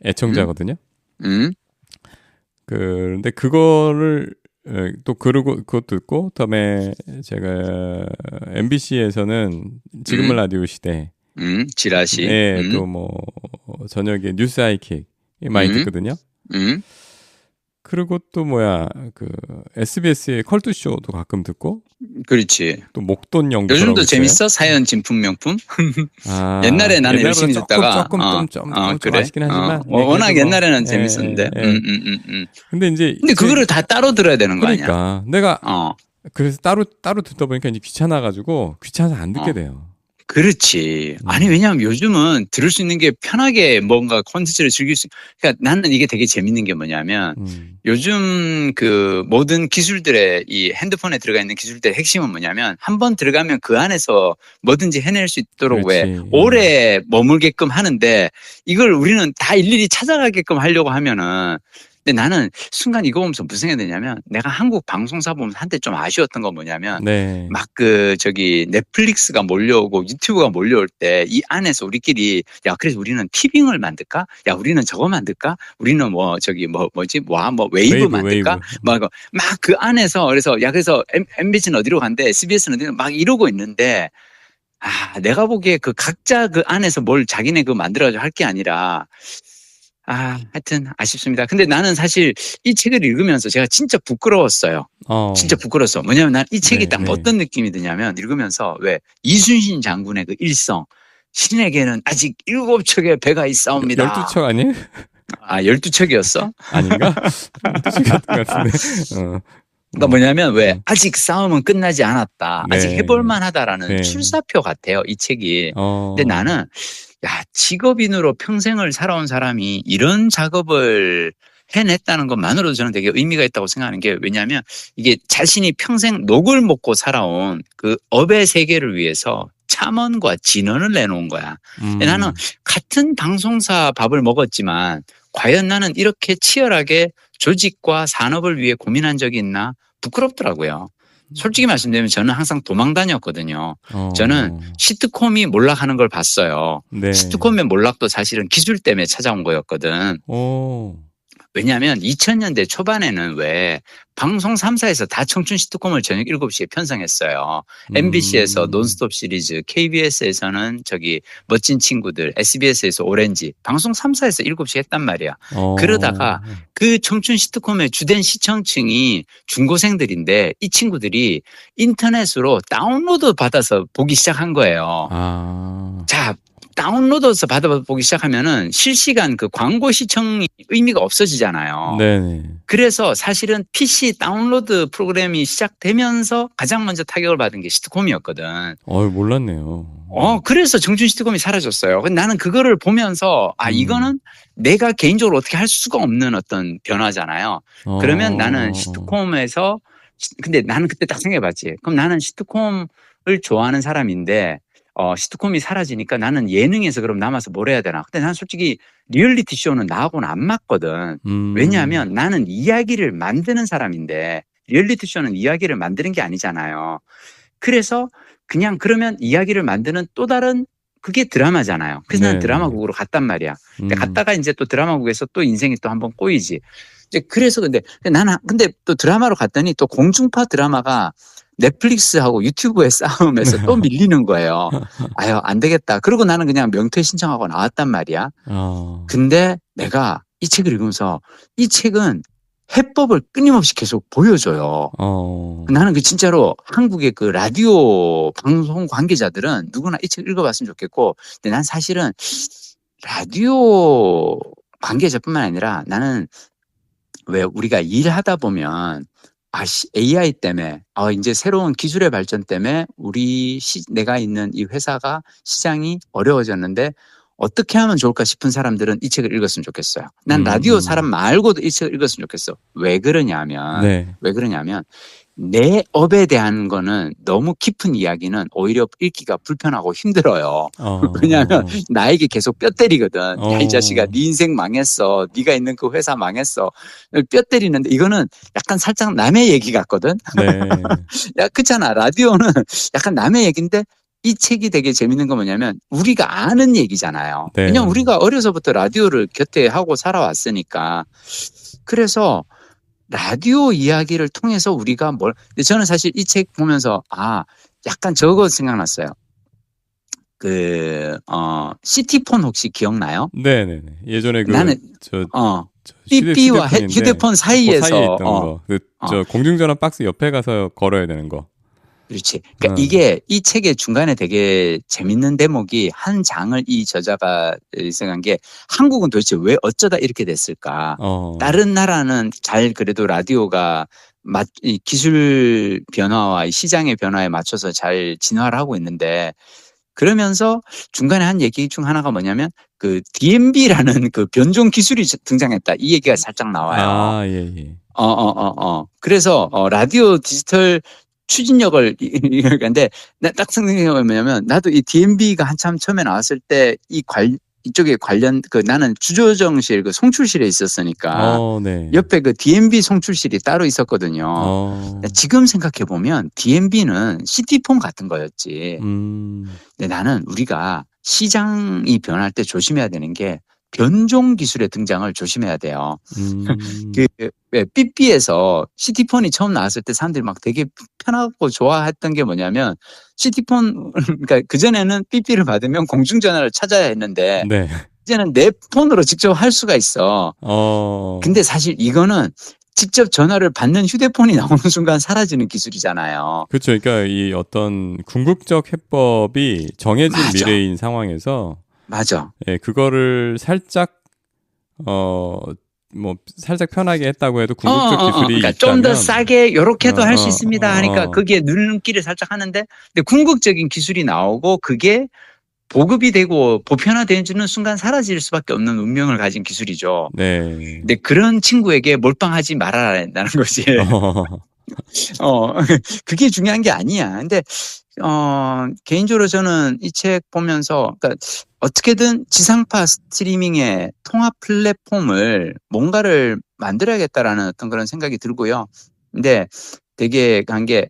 애청자거든요. 그런데 그거를 또 그것도 있고 그다음에 제가 MBC에서는 지금은 라디오 시대 지라시 또 뭐 저녁에 뉴스 하이킥 많이 듣거든요. 그리고 또 그 SBS의 컬투쇼도 가끔 듣고 그렇지. 또 목돈 연구 요즘도 재밌어? 사연 진품 명품? 옛날에 나는 열심히 듣다가 조금 그래? 아쉽긴 하지만 워낙 옛날에는 재밌었는데. 근데 그거를 다 따로 들어야 되는 거 아니야? 그러니까 내가 그래서 따로 듣다 보니까 이제 귀찮아가지고 귀찮아서 안 듣게 돼요. 그렇지. 아니, 왜냐하면 요즘은 들을 수 있는 게 편하게 뭔가 콘텐츠를 즐길 수, 그러니까 나는 이게 되게 재밌는 게 뭐냐면 요즘 그 모든 기술들의 이 핸드폰에 들어가 있는 기술들의 핵심은 뭐냐면 한번 들어가면 그 안에서 뭐든지 해낼 수 있도록 왜 오래 머물게끔 하는데 이걸 우리는 다 일일이 찾아가게끔 하려고 하면은 근데 나는 순간 이거 보면서 무슨 생각이 드냐면 내가 한국 방송사 보면서 한때 좀 아쉬웠던 건 뭐냐면 막 넷플릭스가 몰려오고 유튜브가 몰려올 때 이 안에서 우리끼리 야 그래서 우리는 티빙을 만들까? 야 우리는 저거 만들까? 우리는 웨이브 만들까? 막 그 안에서 그래서 MBC는 어디로 간대? SBS는 어디로 막 이러고 있는데 내가 보기에 그 각자 그 안에서 뭘 자기네 그 만들어가지고 할 게 아니라 하여튼 아쉽습니다. 근데 나는 사실 이 책을 읽으면서 제가 진짜 부끄러웠어요. 진짜 부끄러웠어. 뭐냐면 난 이 책이 딱 어떤 느낌이 드냐면 읽으면서 왜 이순신 장군의 그 일성 신에게는 아직 7척의 배가 있사옵니다. 12척 아니에요? 12척이었어? 아닌가? 12척이었던 것 같은데. 그러니까 뭐냐면 왜 아직 싸움은 끝나지 않았다. 아직 해볼만 하다라는 출사표 같아요. 이 책이. 근데 나는 직업인으로 평생을 살아온 사람이 이런 작업을 해냈다는 것만으로도 저는 되게 의미가 있다고 생각하는 게 왜냐하면 이게 자신이 평생 녹을 먹고 살아온 그 업의 세계를 위해서 참언과 진언을 내놓은 거야. 나는 같은 방송사 밥을 먹었지만 과연 나는 이렇게 치열하게 조직과 산업을 위해 고민한 적이 있나? 부끄럽더라고요. 솔직히 말씀드리면 저는 항상 도망 다녔거든요. 저는 시트콤이 몰락하는 걸 봤어요. 시트콤의 몰락도 사실은 기술 때문에 찾아온 거였거든. 왜냐하면 2000년대 초반에는 왜 방송 3사에서 다 청춘 시트콤을 저녁 7시에 편성했어요. MBC에서 논스톱 시리즈, KBS에서는 멋진 친구들, SBS에서 오렌지, 방송 3사에서 7시에 했단 말이야. 그러다가 그 청춘 시트콤의 주된 시청층이 중고생들인데 이 친구들이 인터넷으로 다운로드 받아서 보기 시작한 거예요. 자, 다운로드해서 받아보기 시작하면은 실시간 그 광고 시청이 의미가 없어지잖아요. 네네. 그래서 사실은 PC 다운로드 프로그램이 시작되면서 가장 먼저 타격을 받은 게 시트콤이었거든. 몰랐네요. 그래서 정준 시트콤이 사라졌어요. 근데 나는 그거를 보면서 이거는 내가 개인적으로 어떻게 할 수가 없는 어떤 변화잖아요. 그러면 나는 시트콤에서 근데 나는 그때 딱 생각해봤지. 그럼 나는 시트콤을 좋아하는 사람인데 시트콤이 사라지니까 나는 예능에서 그럼 남아서 뭘 해야 되나. 근데 난 솔직히 리얼리티 쇼는 나하고는 안 맞거든. 왜냐하면 나는 이야기를 만드는 사람인데 리얼리티 쇼는 이야기를 만드는 게 아니잖아요. 그래서 그냥 그러면 이야기를 만드는 또 다른 그게 드라마잖아요. 그래서 난 드라마국으로 갔단 말이야. 근데 갔다가 이제 또 드라마국에서 또 인생이 또 한번 꼬이지. 이제 그래서 근데 나는 근데 또 드라마로 갔더니 또 공중파 드라마가 넷플릭스하고 유튜브의 싸움에서 또 밀리는 거예요. 아유, 안 되겠다. 그러고 나는 그냥 명퇴 신청하고 나왔단 말이야. 근데 내가 이 책을 읽으면서 이 책은 해법을 끊임없이 계속 보여줘요. 나는 그 진짜로 한국의 그 라디오 방송 관계자들은 누구나 이 책 읽어봤으면 좋겠고, 근데 난 사실은 라디오 관계자뿐만 아니라 나는 왜 우리가 일하다 보면 AI 때문에 이제 새로운 기술의 발전 때문에 내가 있는 이 회사가 시장이 어려워졌는데 어떻게 하면 좋을까 싶은 사람들은 이 책을 읽었으면 좋겠어요. 난 라디오 사람 말고도 이 책을 읽었으면 좋겠어. 왜 그러냐면 내 업에 대한 거는 너무 깊은 이야기는 오히려 읽기가 불편하고 힘들어요. 왜냐하면 나에게 계속 뼈 때리거든. 야, 이 자식아, 네 인생 망했어. 네가 있는 그 회사 망했어. 뼈 때리는데 이거는 약간 살짝 남의 얘기 같거든. 야, 그렇잖아. 라디오는 약간 남의 얘기인데 이 책이 되게 재밌는 건 뭐냐면 우리가 아는 얘기잖아요. 왜냐면 우리가 어려서부터 라디오를 곁에 하고 살아왔으니까. 그래서 라디오 이야기를 통해서 우리가 근데 저는 사실 이 책 보면서 약간 저거 생각났어요. 시티폰 혹시 기억나요? 네네네. 예전에 나는 삐삐와 휴대폰 사이에 사이에서 있던 거. 저 공중전화 박스 옆에 가서 걸어야 되는 거. 그렇지. 그러니까 이게 이 책의 중간에 되게 재밌는 대목이 한 장을 이 저자가 생각한 게 한국은 도대체 왜 어쩌다 이렇게 됐을까? 다른 나라는 잘 그래도 라디오가 이 기술 변화와 시장의 변화에 맞춰서 잘 진화를 하고 있는데 그러면서 중간에 한 얘기 중 하나가 뭐냐면 그 DMB라는 그 변종 기술이 등장했다. 이 얘기가 살짝 나와요. 예. 그래서 라디오 디지털 추진력을 근데 딱 생각해보면 뭐냐면 나도 이 DMB가 한참 처음에 나왔을 때 이쪽에 관련 나는 주조정실 그 송출실에 있었으니까 옆에 그 DMB 송출실이 따로 있었거든요. 지금 생각해 보면 DMB는 시티폰 같은 거였지. 근데 나는 우리가 시장이 변할 때 조심해야 되는 게 변종 기술의 등장을 조심해야 돼요. 삐삐에서 시티폰이 처음 나왔을 때 사람들이 막 되게 편하고 좋아했던 게 뭐냐면 시티폰, 그러니까 그전에는 삐삐를 받으면 공중전화를 찾아야 했는데 이제는 내 폰으로 직접 할 수가 있어. 근데 사실 이거는 직접 전화를 받는 휴대폰이 나오는 순간 사라지는 기술이잖아요. 그렇죠. 그러니까 이 어떤 궁극적 해법이 정해진 미래인 상황에서 예, 그거를 살짝 살짝 편하게 했다고 해도 궁극적 기술이 그러니까 있다면 좀 더 싸게 요렇게도 할 수 있습니다 하니까 거기에 눈길을 살짝 하는데 근데 궁극적인 기술이 나오고 그게 보급이 되고 보편화되는 순간 사라질 수밖에 없는 운명을 가진 기술이죠. 근데 그런 친구에게 몰빵하지 말아야 한다는 거지. 그게 중요한 게 아니야. 근데 개인적으로 저는 이 책 보면서 그러니까 어떻게든 지상파 스트리밍의 통합 플랫폼을 뭔가를 만들어야겠다라는 어떤 그런 생각이 들고요. 근데 되게 간 게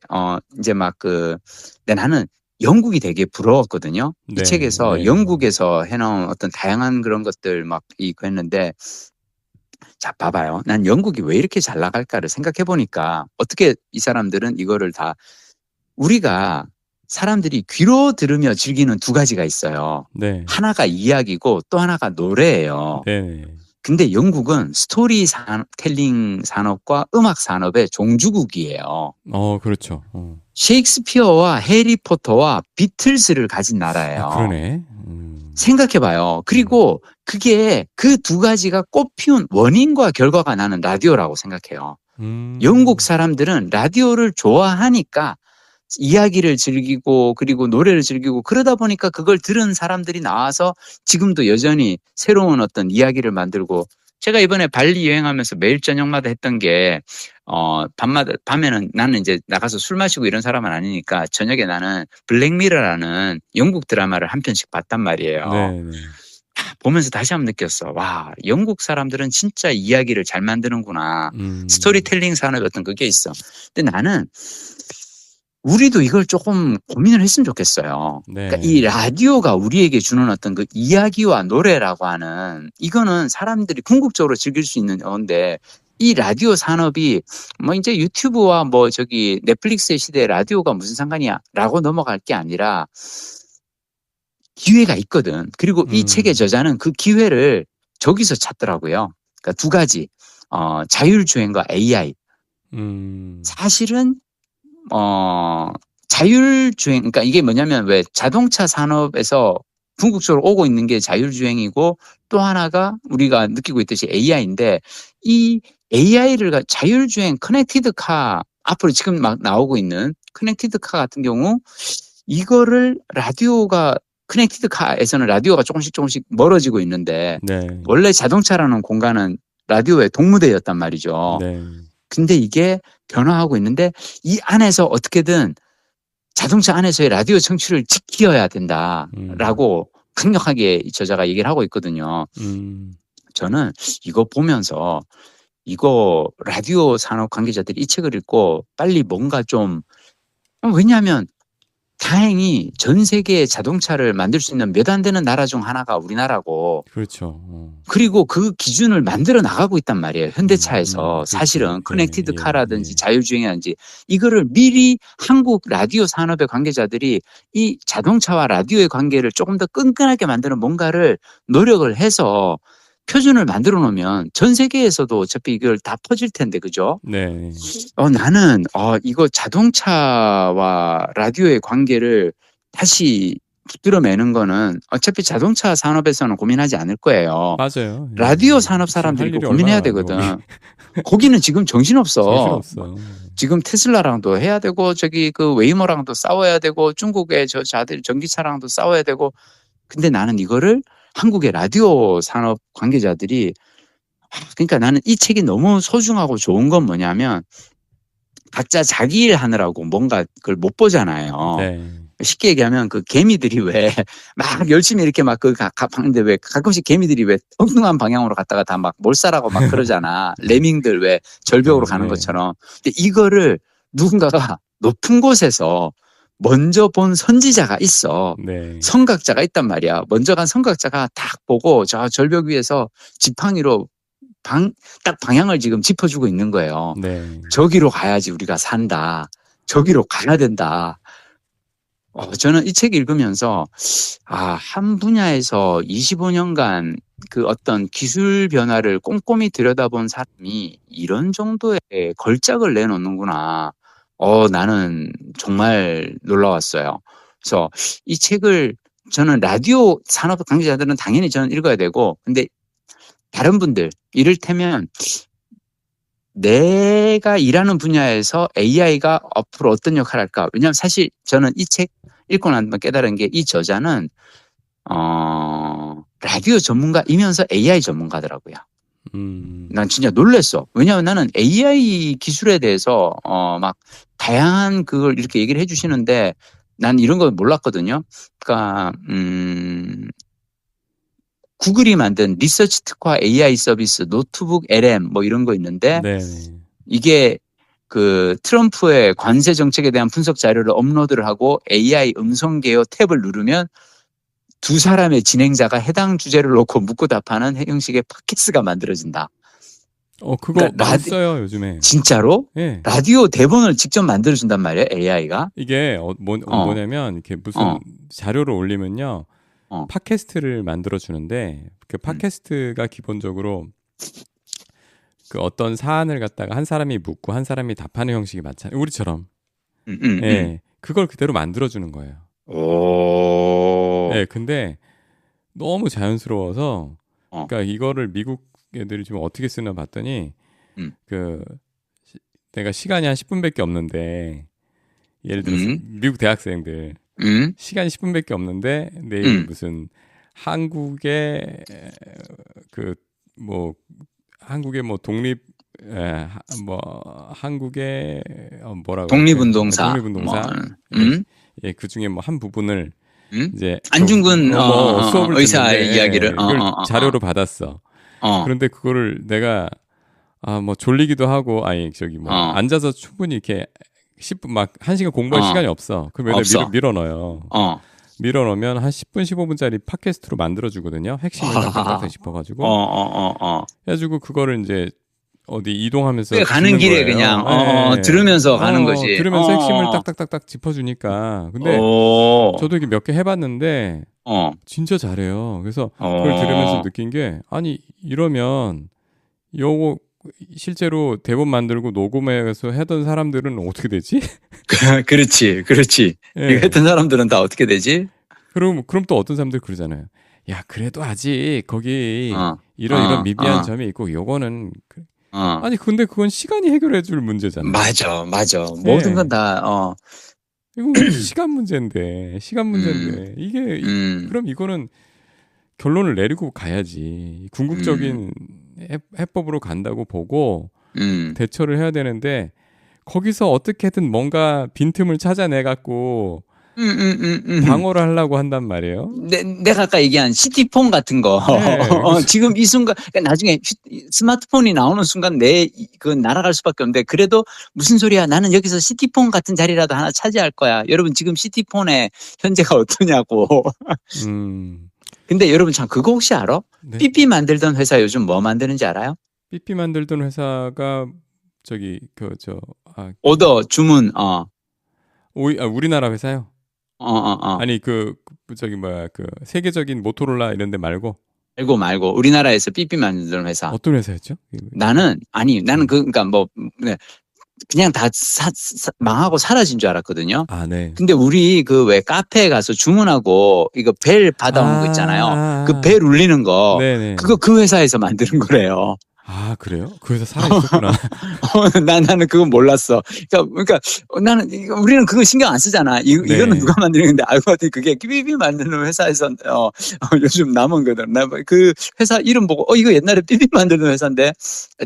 이제 근데 나는 영국이 되게 부러웠거든요. 이 책에서 영국에서 해놓은 어떤 다양한 그런 것들 이거 했는데 자, 봐봐요. 난 영국이 왜 이렇게 잘 나갈까를 생각해 보니까 어떻게 이 사람들은 이거를 다 우리가 사람들이 귀로 들으며 즐기는 두 가지가 있어요. 하나가 이야기고 또 하나가 노래예요. 근데 영국은 스토리텔링 산업과 음악 산업의 종주국이에요. 그렇죠. 셰익스피어와 해리포터와 비틀스를 가진 나라예요. 그러네. 생각해봐요. 그리고 그게 그 두 가지가 꽃피운 원인과 결과가 나는 라디오라고 생각해요. 영국 사람들은 라디오를 좋아하니까 이야기를 즐기고 그리고 노래를 즐기고 그러다 보니까 그걸 들은 사람들이 나와서 지금도 여전히 새로운 어떤 이야기를 만들고 제가 이번에 발리 여행하면서 매일 저녁마다 했던 게 밤에는 나는 이제 나가서 술 마시고 이런 사람은 아니니까 저녁에 나는 블랙미러라는 영국 드라마를 한 편씩 봤단 말이에요. 네. 보면서 다시 한번 느꼈어. 와, 영국 사람들은 진짜 이야기를 잘 만드는구나. 스토리텔링 산업에 어떤 그게 있어. 근데 나는 우리도 이걸 조금 고민을 했으면 좋겠어요. 네. 그러니까 이 라디오가 우리에게 주는 어떤 그 이야기와 노래라고 하는 이거는 사람들이 궁극적으로 즐길 수 있는 건데 이 라디오 산업이 뭐 이제 유튜브와 뭐 저기 넷플릭스의 시대에 라디오가 무슨 상관이야 라고 넘어갈 게 아니라 기회가 있거든. 그리고 이 책의 저자는 그 기회를 저기서 찾더라고요. 그러니까 두 가지. 자율주행과 AI. 사실은 자율주행, 그러니까 이게 뭐냐면 왜 자동차 산업에서 궁극적으로 오고 있는 게 자율주행이고 또 하나가 우리가 느끼고 있듯이 AI인데 이 AI를 자율주행 커넥티드 카 앞으로 지금 막 나오고 있는 커넥티드 카 같은 경우 이거를 라디오가 커넥티드 카에서는 라디오가 조금씩 멀어지고 있는데 네. 원래 자동차라는 공간은 라디오의 동무대였단 말이죠. 네. 근데 이게 변화하고 있는데 이 안에서 어떻게든 자동차 안에서의 라디오 청취를 지켜야 된다라고 강력하게 이 저자가 얘기를 하고 있거든요. 저는 이거 보면서 이거 라디오 산업 관계자들이 이 책을 읽고 빨리 뭔가 좀 왜냐하면 다행히 전 세계의 자동차를 만들 수 있는 몇 안 되는 나라 중 하나가 우리나라고. 그렇죠. 그리고 그 기준을 만들어 나가고 있단 말이에요. 현대차에서 사실은 커넥티드 카라든지 자율주행이라든지 이거를 미리 한국 라디오 산업의 관계자들이 이 자동차와 라디오의 관계를 조금 더 끈끈하게 만드는 뭔가를 노력을 해서 표준을 만들어 놓으면 전 세계에서도 어차피 이걸 다 퍼질 텐데, 그죠? 네. 나는, 이거 자동차와 라디오의 관계를 다시 붙들어매는 거는 어차피 자동차 산업에서는 고민하지 않을 거예요. 맞아요. 라디오 산업 사람들이 고민해야 되거든. 거기는 지금 정신없어. 정신없어. 지금 테슬라랑도 해야 되고, 저기 그 웨이모랑도 싸워야 되고, 중국의 자들 전기차랑도 싸워야 되고, 근데 나는 이거를 한국의 라디오 산업 관계자들이 그러니까 나는 이 책이 너무 소중하고 좋은 건 뭐냐면 각자 자기 일 하느라고 뭔가 그걸 못 보잖아요. 네. 쉽게 얘기하면 그 개미들이 왜 막 열심히 이렇게 막 그 가는데 왜 가끔씩 개미들이 왜 엉뚱한 방향으로 갔다가 다 막 몰살하고 막 그러잖아. 레밍들 왜 절벽으로 가는 것처럼. 근데 이거를 누군가가 높은 곳에서 먼저 본 선지자가 있어. 네. 선각자가 있단 말이야. 먼저 간 선각자가 딱 보고 저 절벽 위에서 지팡이로 딱 방향을 지금 짚어주고 있는 거예요. 네. 저기로 가야지 우리가 산다. 저기로 가야 된다. 저는 이 책 읽으면서 한 분야에서 25년간 그 어떤 기술 변화를 꼼꼼히 들여다본 사람이 이런 정도의 걸작을 내놓는구나. 나는 정말 놀라웠어요. 그래서 이 책을 저는 라디오 산업 관계자들은 당연히 저는 읽어야 되고, 근데 다른 분들, 이를테면 내가 일하는 분야에서 AI가 앞으로 어떤 역할을 할까? 왜냐하면 사실 저는 이 책 읽고 나서 깨달은 게 이 저자는 라디오 전문가이면서 AI 전문가더라고요. 난 진짜 놀랬어. 왜냐하면 나는 AI 기술에 대해서 막 다양한 그걸 이렇게 얘기를 해주시는데 난 이런 걸 몰랐거든요. 그러니까 구글이 만든 리서치 특화 AI 서비스 노트북 LM 뭐 이런 거 있는데 네. 이게 그 트럼프의 관세 정책에 대한 분석 자료를 업로드를 하고 AI 음성 개요 탭을 누르면 두 사람의 진행자가 해당 주제를 놓고 묻고 답하는 형식의 팟캐스트가 만들어진다. 그거 그러니까 많이 써요, 요즘에. 진짜로? 네. 라디오 대본을 직접 만들어준단 말이에요, AI가? 이게 뭐냐면 이렇게 무슨 자료를 올리면요. 팟캐스트를 만들어주는데 그 팟캐스트가 기본적으로 그 어떤 사안을 갖다가 한 사람이 묻고 한 사람이 답하는 형식이 많잖아요. 우리처럼. 네, 그걸 그대로 만들어주는 거예요. 오. 네, 근데 너무 자연스러워서 그러니까 이거를 미국 애들이 좀 어떻게 쓰나 봤더니 내가 시간이 한 10분밖에 없는데 예를 들어서 미국 대학생들 시간이 10분밖에 없는데 내일 무슨 한국의 한국의 뭐 독립 한국의 뭐라고 독립운동사 예, 그 중에 뭐 한 부분을 이제 안중근 수업을 의사 듣는데 이야기를 그걸 자료로 받았어. 그런데 그거를 내가 뭐 졸리기도 하고 앉아서 충분히 이렇게 10분 막 1시간 공부할 시간이 없어. 그럼 맨날 밀어넣어요. 밀어넣으면 한 10분 15분짜리 팟캐스트로 만들어주거든요. 핵심을 딱딱딱 짚어가지고 해가지고 그거를 이제 어디 이동하면서 가는 길에 거예요. 그냥 들으면서 가는 거지. 들으면서 핵심을 딱딱딱딱 짚어주니까. 근데 저도 이게 몇 개 해봤는데 진짜 잘해요. 그래서 그걸 들으면서 느낀 게 아니 이러면 요거 실제로 대본 만들고 녹음해서 하던 사람들은 어떻게 되지? 그렇지. 예. 이거 했던 사람들은 다 어떻게 되지? 그럼 또 어떤 사람들 그러잖아요. 야 그래도 아직 거기 이런 미비한 점이 있고 요거는 아니 근데 그건 시간이 해결해줄 문제잖아요. 맞아. 모든 건 다 이거 시간 문제인데 이게 그럼 이거는 결론을 내리고 가야지. 궁극적인 해법으로 간다고 보고 대처를 해야 되는데 거기서 어떻게든 뭔가 빈틈을 찾아내 갖고 방어를 하려고 한단 말이에요. 내가 아까 얘기한 시티폰 같은 거. 네. 지금 이 순간, 그러니까 나중에 스마트폰이 나오는 순간 그건 날아갈 수밖에 없는데, 그래도 무슨 소리야. 나는 여기서 시티폰 같은 자리라도 하나 차지할 거야. 여러분, 지금 시티폰의 현재가 어떠냐고. 근데 여러분, 참, 그거 혹시 알아? 네. 삐삐 만들던 회사 요즘 뭐 만드는지 알아요? 삐삐 만들던 회사가, 오더, 주문, 우리나라 회사요? 아니 세계적인 모토로라 이런 데 말고 말고 우리나라에서 삐삐 만드는 회사. 어떤 회사였죠? 나는 그러니까 그냥 다 망하고 사라진 줄 알았거든요. 네. 근데 우리 왜 카페에 가서 주문하고 이거 벨 받아오는 거 있잖아요. 그 벨 울리는 거. 네네. 그거 그 회사에서 만드는 거래요. 그래요? 그 회사 살아있었구나. 나는 그건 몰랐어. 그러니까 나는 우리는 그거 신경 안 쓰잖아. 이거는 누가 만드는데 알고 봤더니 그게 삐삐 만드는 회사에서 요즘 남은 거든. 그 회사 이름 보고 이거 옛날에 삐삐 만드는 회사인데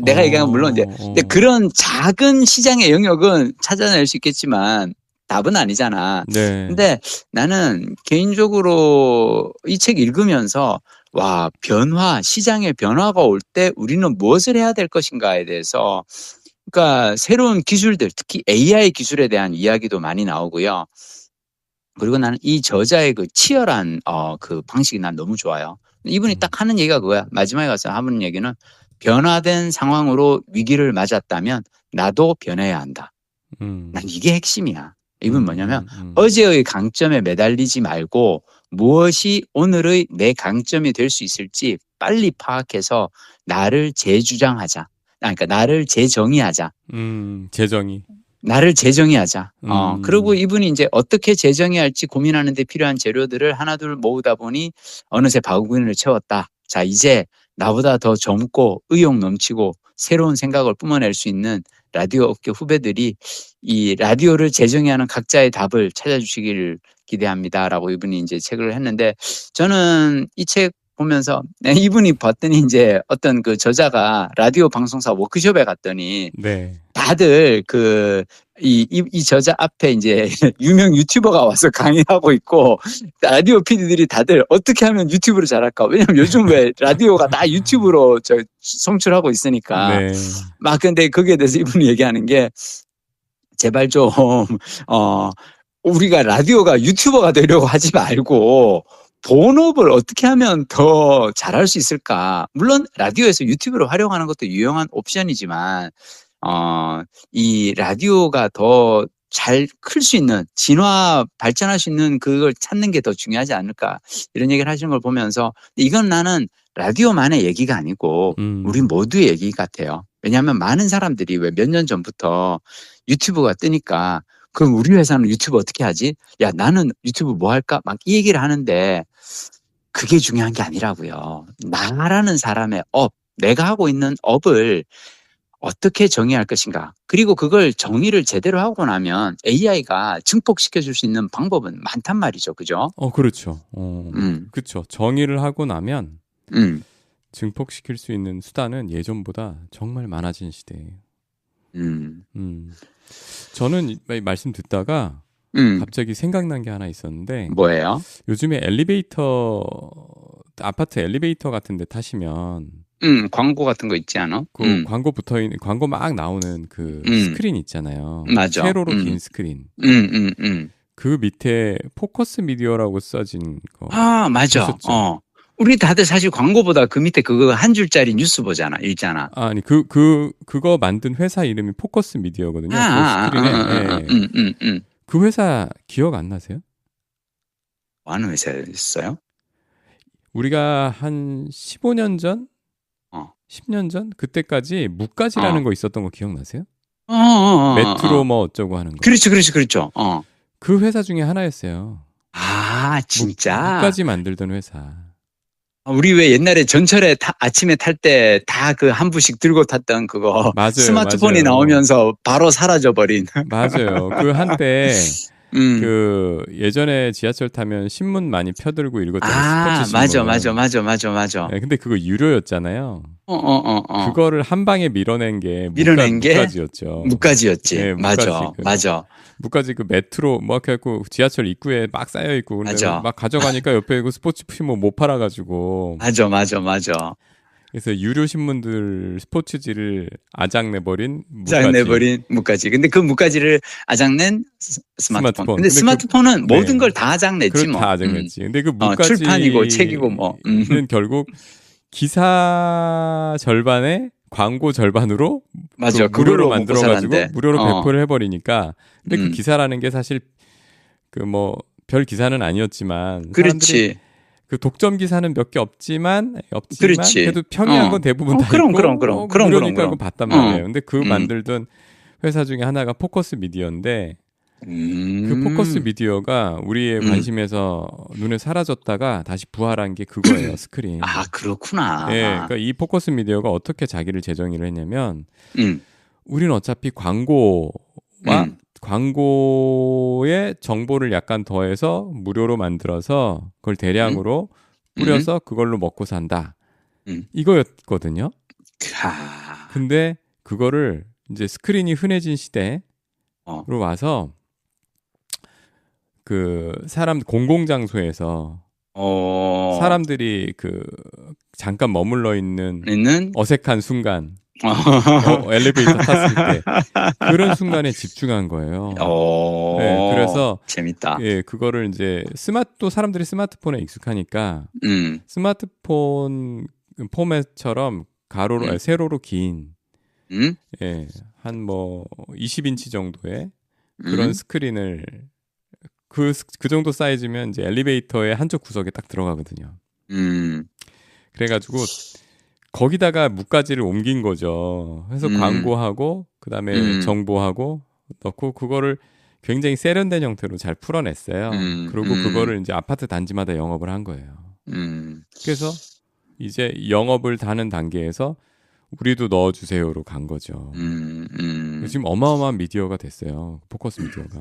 내가 얘기한 건 물론 이제 근데 그런 작은 시장의 영역은 찾아낼 수 있겠지만 답은 아니잖아. 네. 근데 나는 개인적으로 이 책 읽으면서 시장의 변화가 올 때 우리는 무엇을 해야 될 것인가에 대해서, 그러니까 새로운 기술들, 특히 AI 기술에 대한 이야기도 많이 나오고요. 그리고 나는 이 저자의 그 치열한 그 방식이 난 너무 좋아요. 이분이 딱 하는 얘기가 그거야. 마지막에 가서 하는 얘기는 변화된 상황으로 위기를 맞았다면 나도 변해야 한다. 난 이게 핵심이야. 이분 뭐냐면 어제의 강점에 매달리지 말고 무엇이 오늘의 내 강점이 될 수 있을지 빨리 파악해서 나를 재주장하자. 그러니까 나를 재정의하자. 재정의. 나를 재정의하자. 그리고 이분이 이제 어떻게 재정의할지 고민하는 데 필요한 재료들을 하나둘 모으다 보니 어느새 바구니를 채웠다. 자, 이제 나보다 더 젊고 의욕 넘치고 새로운 생각을 뿜어낼 수 있는 라디오 업계 후배들이 이 라디오를 재정의하는 각자의 답을 찾아주시기를 기대합니다라고 이분이 이제 책을 했는데, 저는 이 책 보면서 이분이 봤더니 이제 어떤 그 저자가 라디오 방송사 워크숍에 갔더니 다들 이 저자 앞에 이제 유명 유튜버가 와서 강의하고 있고 라디오 PD들이 다들 어떻게 하면 유튜브를 잘할까? 왜냐면 요즘 왜 라디오가 다 유튜브로 송출하고 있으니까. 근데 거기에 대해서 이분이 얘기하는 게 제발 좀 우리가 라디오가 유튜버가 되려고 하지 말고 본업을 어떻게 하면 더 잘할 수 있을까? 물론 라디오에서 유튜브를 활용하는 것도 유용한 옵션이지만 이 라디오가 더 잘 클 수 있는 발전할 수 있는 그걸 찾는 게 더 중요하지 않을까, 이런 얘기를 하시는 걸 보면서 이건 나는 라디오만의 얘기가 아니고 우리 모두의 얘기 같아요. 왜냐하면 많은 사람들이 왜 몇 년 전부터 유튜브가 뜨니까 그럼 우리 회사는 유튜브 어떻게 하지? 야, 나는 유튜브 뭐 할까? 막 이 얘기를 하는데 그게 중요한 게 아니라고요. 나라는 사람의 내가 하고 있는 업을 어떻게 정의할 것인가. 그리고 그걸 정의를 제대로 하고 나면 AI가 증폭시켜 줄 수 있는 방법은 많단 말이죠. 그죠? 그렇죠. 그렇죠. 정의를 하고 나면 증폭시킬 수 있는 수단은 예전보다 정말 많아진 시대예요. 저는 말씀 듣다가 갑자기 생각난 게 하나 있었는데 뭐예요? 요즘에 아파트 엘리베이터 같은 데 타시면 광고 같은 거 있지 않아? 광고 붙어있는 광고 막 나오는 그 스크린 있잖아요. 맞아. 세로로 긴 스크린. 그 밑에 포커스 미디어라고 써진 거. 맞아. 보셨죠? 우리 다들 사실 광고보다 그 밑에 그거 한 줄짜리 뉴스 읽잖아. 아니 그거 만든 회사 이름이 포커스 미디어거든요. 그 스크린에. 그 회사 기억 안 나세요? 뭐 하는 회사였어요? 우리가 한 15년 전? 10년 전? 그때까지 무까지라는 거 있었던 거 기억나세요? 메트로 뭐 어쩌고 하는 거. 그렇죠. 그 회사 중에 하나였어요. 진짜? 무까지 만들던 회사. 우리 왜 옛날에 전철에 아침에 탈 때 다 그 한 부씩 들고 탔던 그거. 맞아요. 스마트폰이 나오면서 바로 사라져버린. 맞아요. 그 한때 그 예전에 지하철 타면 신문 많이 펴들고 읽었잖아요. 스포츠 신문. 맞아. 네, 근데 그거 유료였잖아요. 그거를 한 방에 밀어낸 게 무까지였죠. 무까지였지. 네, 맞아. 무까지 그 메트로 뭐 해갖고 지하철 입구에 막 쌓여 있고 근데 막 가져가니까 옆에 그 스포츠 신문 못 팔아가지고. 맞아. 그래서 유료 신문들 스포츠지를 아작내버린 무까지. 근데 그 무까지를 아작낸 스마트폰. 근데 스마트폰은 모든 걸 다 아작냈지 그렇죠. 다 아작냈지. 근데 그 무까지 출판이고 책이고 뭐. 결국 기사 절반에 광고 절반으로 맞아. 무료로 만들어가지고 무료로 배포를 해버리니까. 근데 그 기사라는 게 사실 그 뭐 별 기사는 아니었지만. 그렇지. 그 독점 기사는 몇 개 없지만 그렇지. 그래도 평이한 건 대부분 다 있고 그럼 무료니까 그거 봤단 말이에요. 근데 그 만들던 회사 중에 하나가 포커스 미디어인데 그 포커스 미디어가 우리의 관심에서 눈에 사라졌다가 다시 부활한 게 그거예요. 스크린. 그렇구나. 그러니까 이 포커스 미디어가 어떻게 자기를 재정의를 했냐면 우리는 어차피 광고에 정보를 약간 더해서 무료로 만들어서 그걸 대량으로 뿌려서 그걸로 먹고 산다. 이거였거든요. 근데 그거를 이제 스크린이 흔해진 시대로 와서 그 공공장소에서 사람들이 그 잠깐 머물러 있는 어색한 순간 엘리베이터 탔을 때 그런 순간에 집중한 거예요. 네, 그래서 재밌다. 그거를 이제 사람들이 스마트폰에 익숙하니까 스마트폰 포맷처럼 세로로 긴 한 뭐 20인치 정도의 그런 스크린을 그 정도 사이즈면 이제 엘리베이터의 한쪽 구석에 딱 들어가거든요. 그래가지고 거기다가 무까지를 옮긴 거죠. 그래서 광고하고 그다음에 정보하고 넣고 그거를 굉장히 세련된 형태로 잘 풀어냈어요. 그리고 그거를 이제 아파트 단지마다 영업을 한 거예요. 그래서 이제 영업을 다는 단계에서 우리도 넣어주세요로 간 거죠. 지금 어마어마한 미디어가 됐어요. 포커스 미디어가.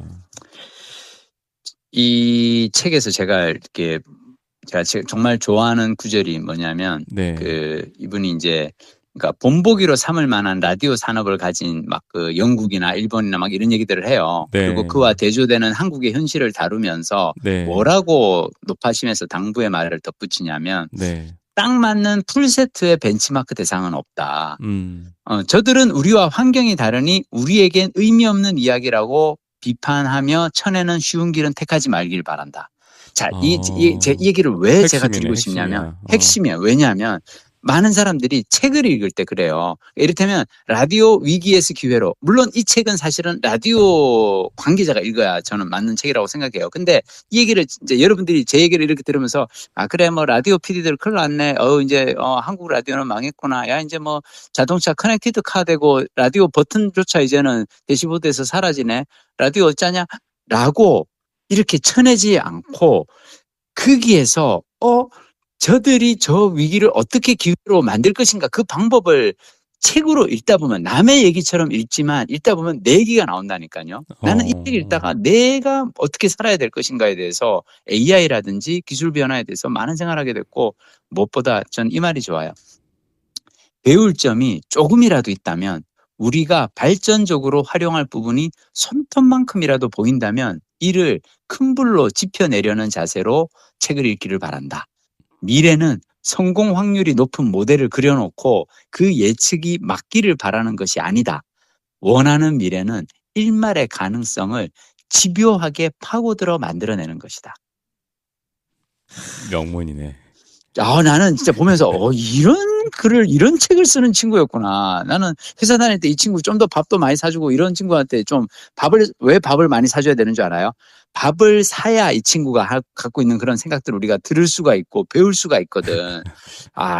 이 책에서 제가 정말 좋아하는 구절이 뭐냐면 그 이분이 이제 그러니까 본보기로 삼을 만한 라디오 산업을 가진 막 그 영국이나 일본이나 막 이런 얘기들을 해요. 그리고 그와 대조되는 한국의 현실을 다루면서 뭐라고 높아심에서 당부의 말을 덧붙이냐면 딱 맞는 풀세트의 벤치마크 대상은 없다. 저들은 우리와 환경이 다르니 우리에겐 의미 없는 이야기라고 비판하며 쳐내는 쉬운 길은 택하지 말길 바란다. 자, 이 얘기를 왜 제가 드리고 싶냐면 핵심이에요. 왜냐하면 많은 사람들이 책을 읽을 때 그래요. 이를테면 라디오 위기에서 기회로. 물론 이 책은 사실은 라디오 관계자가 읽어야 저는 맞는 책이라고 생각해요. 근데 이 얘기를 이제 여러분들이 제 얘기를 이렇게 들으면서 그래 뭐 라디오 PD들 큰일 났네. 이제 한국 라디오는 망했구나. 야 이제 뭐 자동차 커넥티드 카 되고 라디오 버튼조차 이제는 대시보드에서 사라지네. 라디오 어쩌냐? 라고 이렇게 쳐내지 않고 거기에서 저들이 저 위기를 어떻게 기회로 만들 것인가 그 방법을 책으로 읽다 보면 남의 얘기처럼 읽지만 읽다 보면 내 얘기가 나온다니까요. 나는 이 책 읽다가 내가 어떻게 살아야 될 것인가에 대해서 AI라든지 기술 변화에 대해서 많은 생각을 하게 됐고 무엇보다 전 이 말이 좋아요. 배울 점이 조금이라도 있다면 우리가 발전적으로 활용할 부분이 손톱만큼이라도 보인다면 이를 큰 불로 지펴내려는 자세로 책을 읽기를 바란다. 미래는 성공 확률이 높은 모델을 그려놓고 그 예측이 맞기를 바라는 것이 아니다. 원하는 미래는 일말의 가능성을 집요하게 파고들어 만들어내는 것이다. 명문이네. 나는 진짜 보면서 이런 책을 쓰는 친구였구나. 나는 회사 다닐 때 이 친구 좀 더 밥도 많이 사주고 이런 친구한테 좀 왜 밥을 많이 사줘야 되는 줄 알아요? 밥을 사야 이 친구가 갖고 있는 그런 생각들을 우리가 들을 수가 있고 배울 수가 있거든.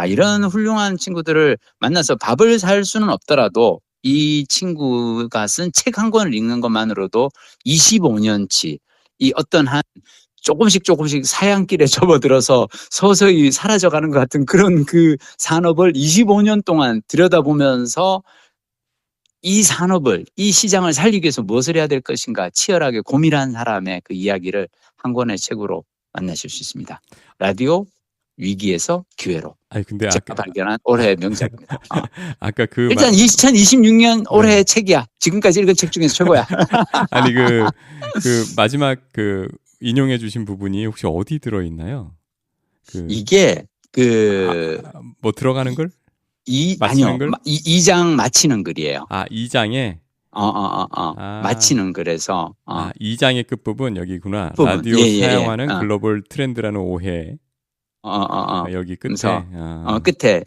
이런 훌륭한 친구들을 만나서 밥을 살 수는 없더라도 이 친구가 쓴 책 한 권을 읽는 것만으로도 25년치 이 어떤 한 조금씩 사양길에 접어들어서 서서히 사라져가는 것 같은 그런 그 산업을 25년 동안 들여다보면서 이 산업을, 이 시장을 살리기 위해서 무엇을 해야 될 것인가 치열하게 고민한 사람의 그 이야기를 한 권의 책으로 만나실 수 있습니다. 라디오 위기에서 기회로. 근데 제가 발견한 올해의 명작입니다. 아까 일단 2026년 올해의 책이야. 지금까지 읽은 책 중에서 최고야. 아니 그 마지막 인용해 주신 부분이 혹시 어디 들어 있나요? 이게 뭐 들어가는 걸? 아니요. 걸? 2장 마치는 글이에요. 2장에 마치는 글에서 2장의 끝부분 여기구나. 라디오 사용하는 글로벌 트렌드라는 오해. 여기 끝에. 끝에.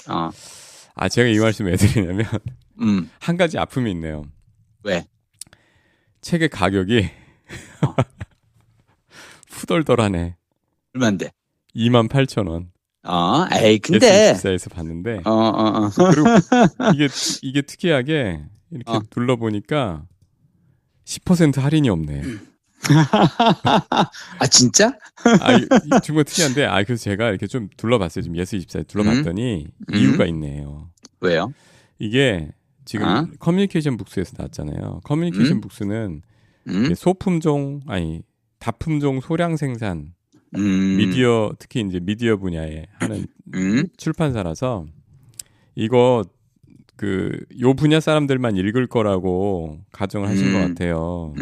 제가 이 말씀 왜 드리냐면 한 가지 아픔이 있네요. 왜? 책의 가격이 푸덜덜하네. 얼마인데? 28,000원. 근데. SBS에서 봤는데. 그리고 이게 특이하게 이렇게 둘러보니까 10% 할인이 없네. 진짜? 정말 특이한데, 그래서 제가 이렇게 좀 둘러봤어요. 지금 예스24에 둘러봤더니 이유가 있네요. 왜요? 이게 지금 커뮤니케이션 북스에서 나왔잖아요. 커뮤니케이션 북스는 다품종 소량 생산, 미디어, 특히 이제 미디어 분야에 하는 출판사라서 이거 요 분야 사람들만 읽을 거라고 가정을 하신 것 같아요.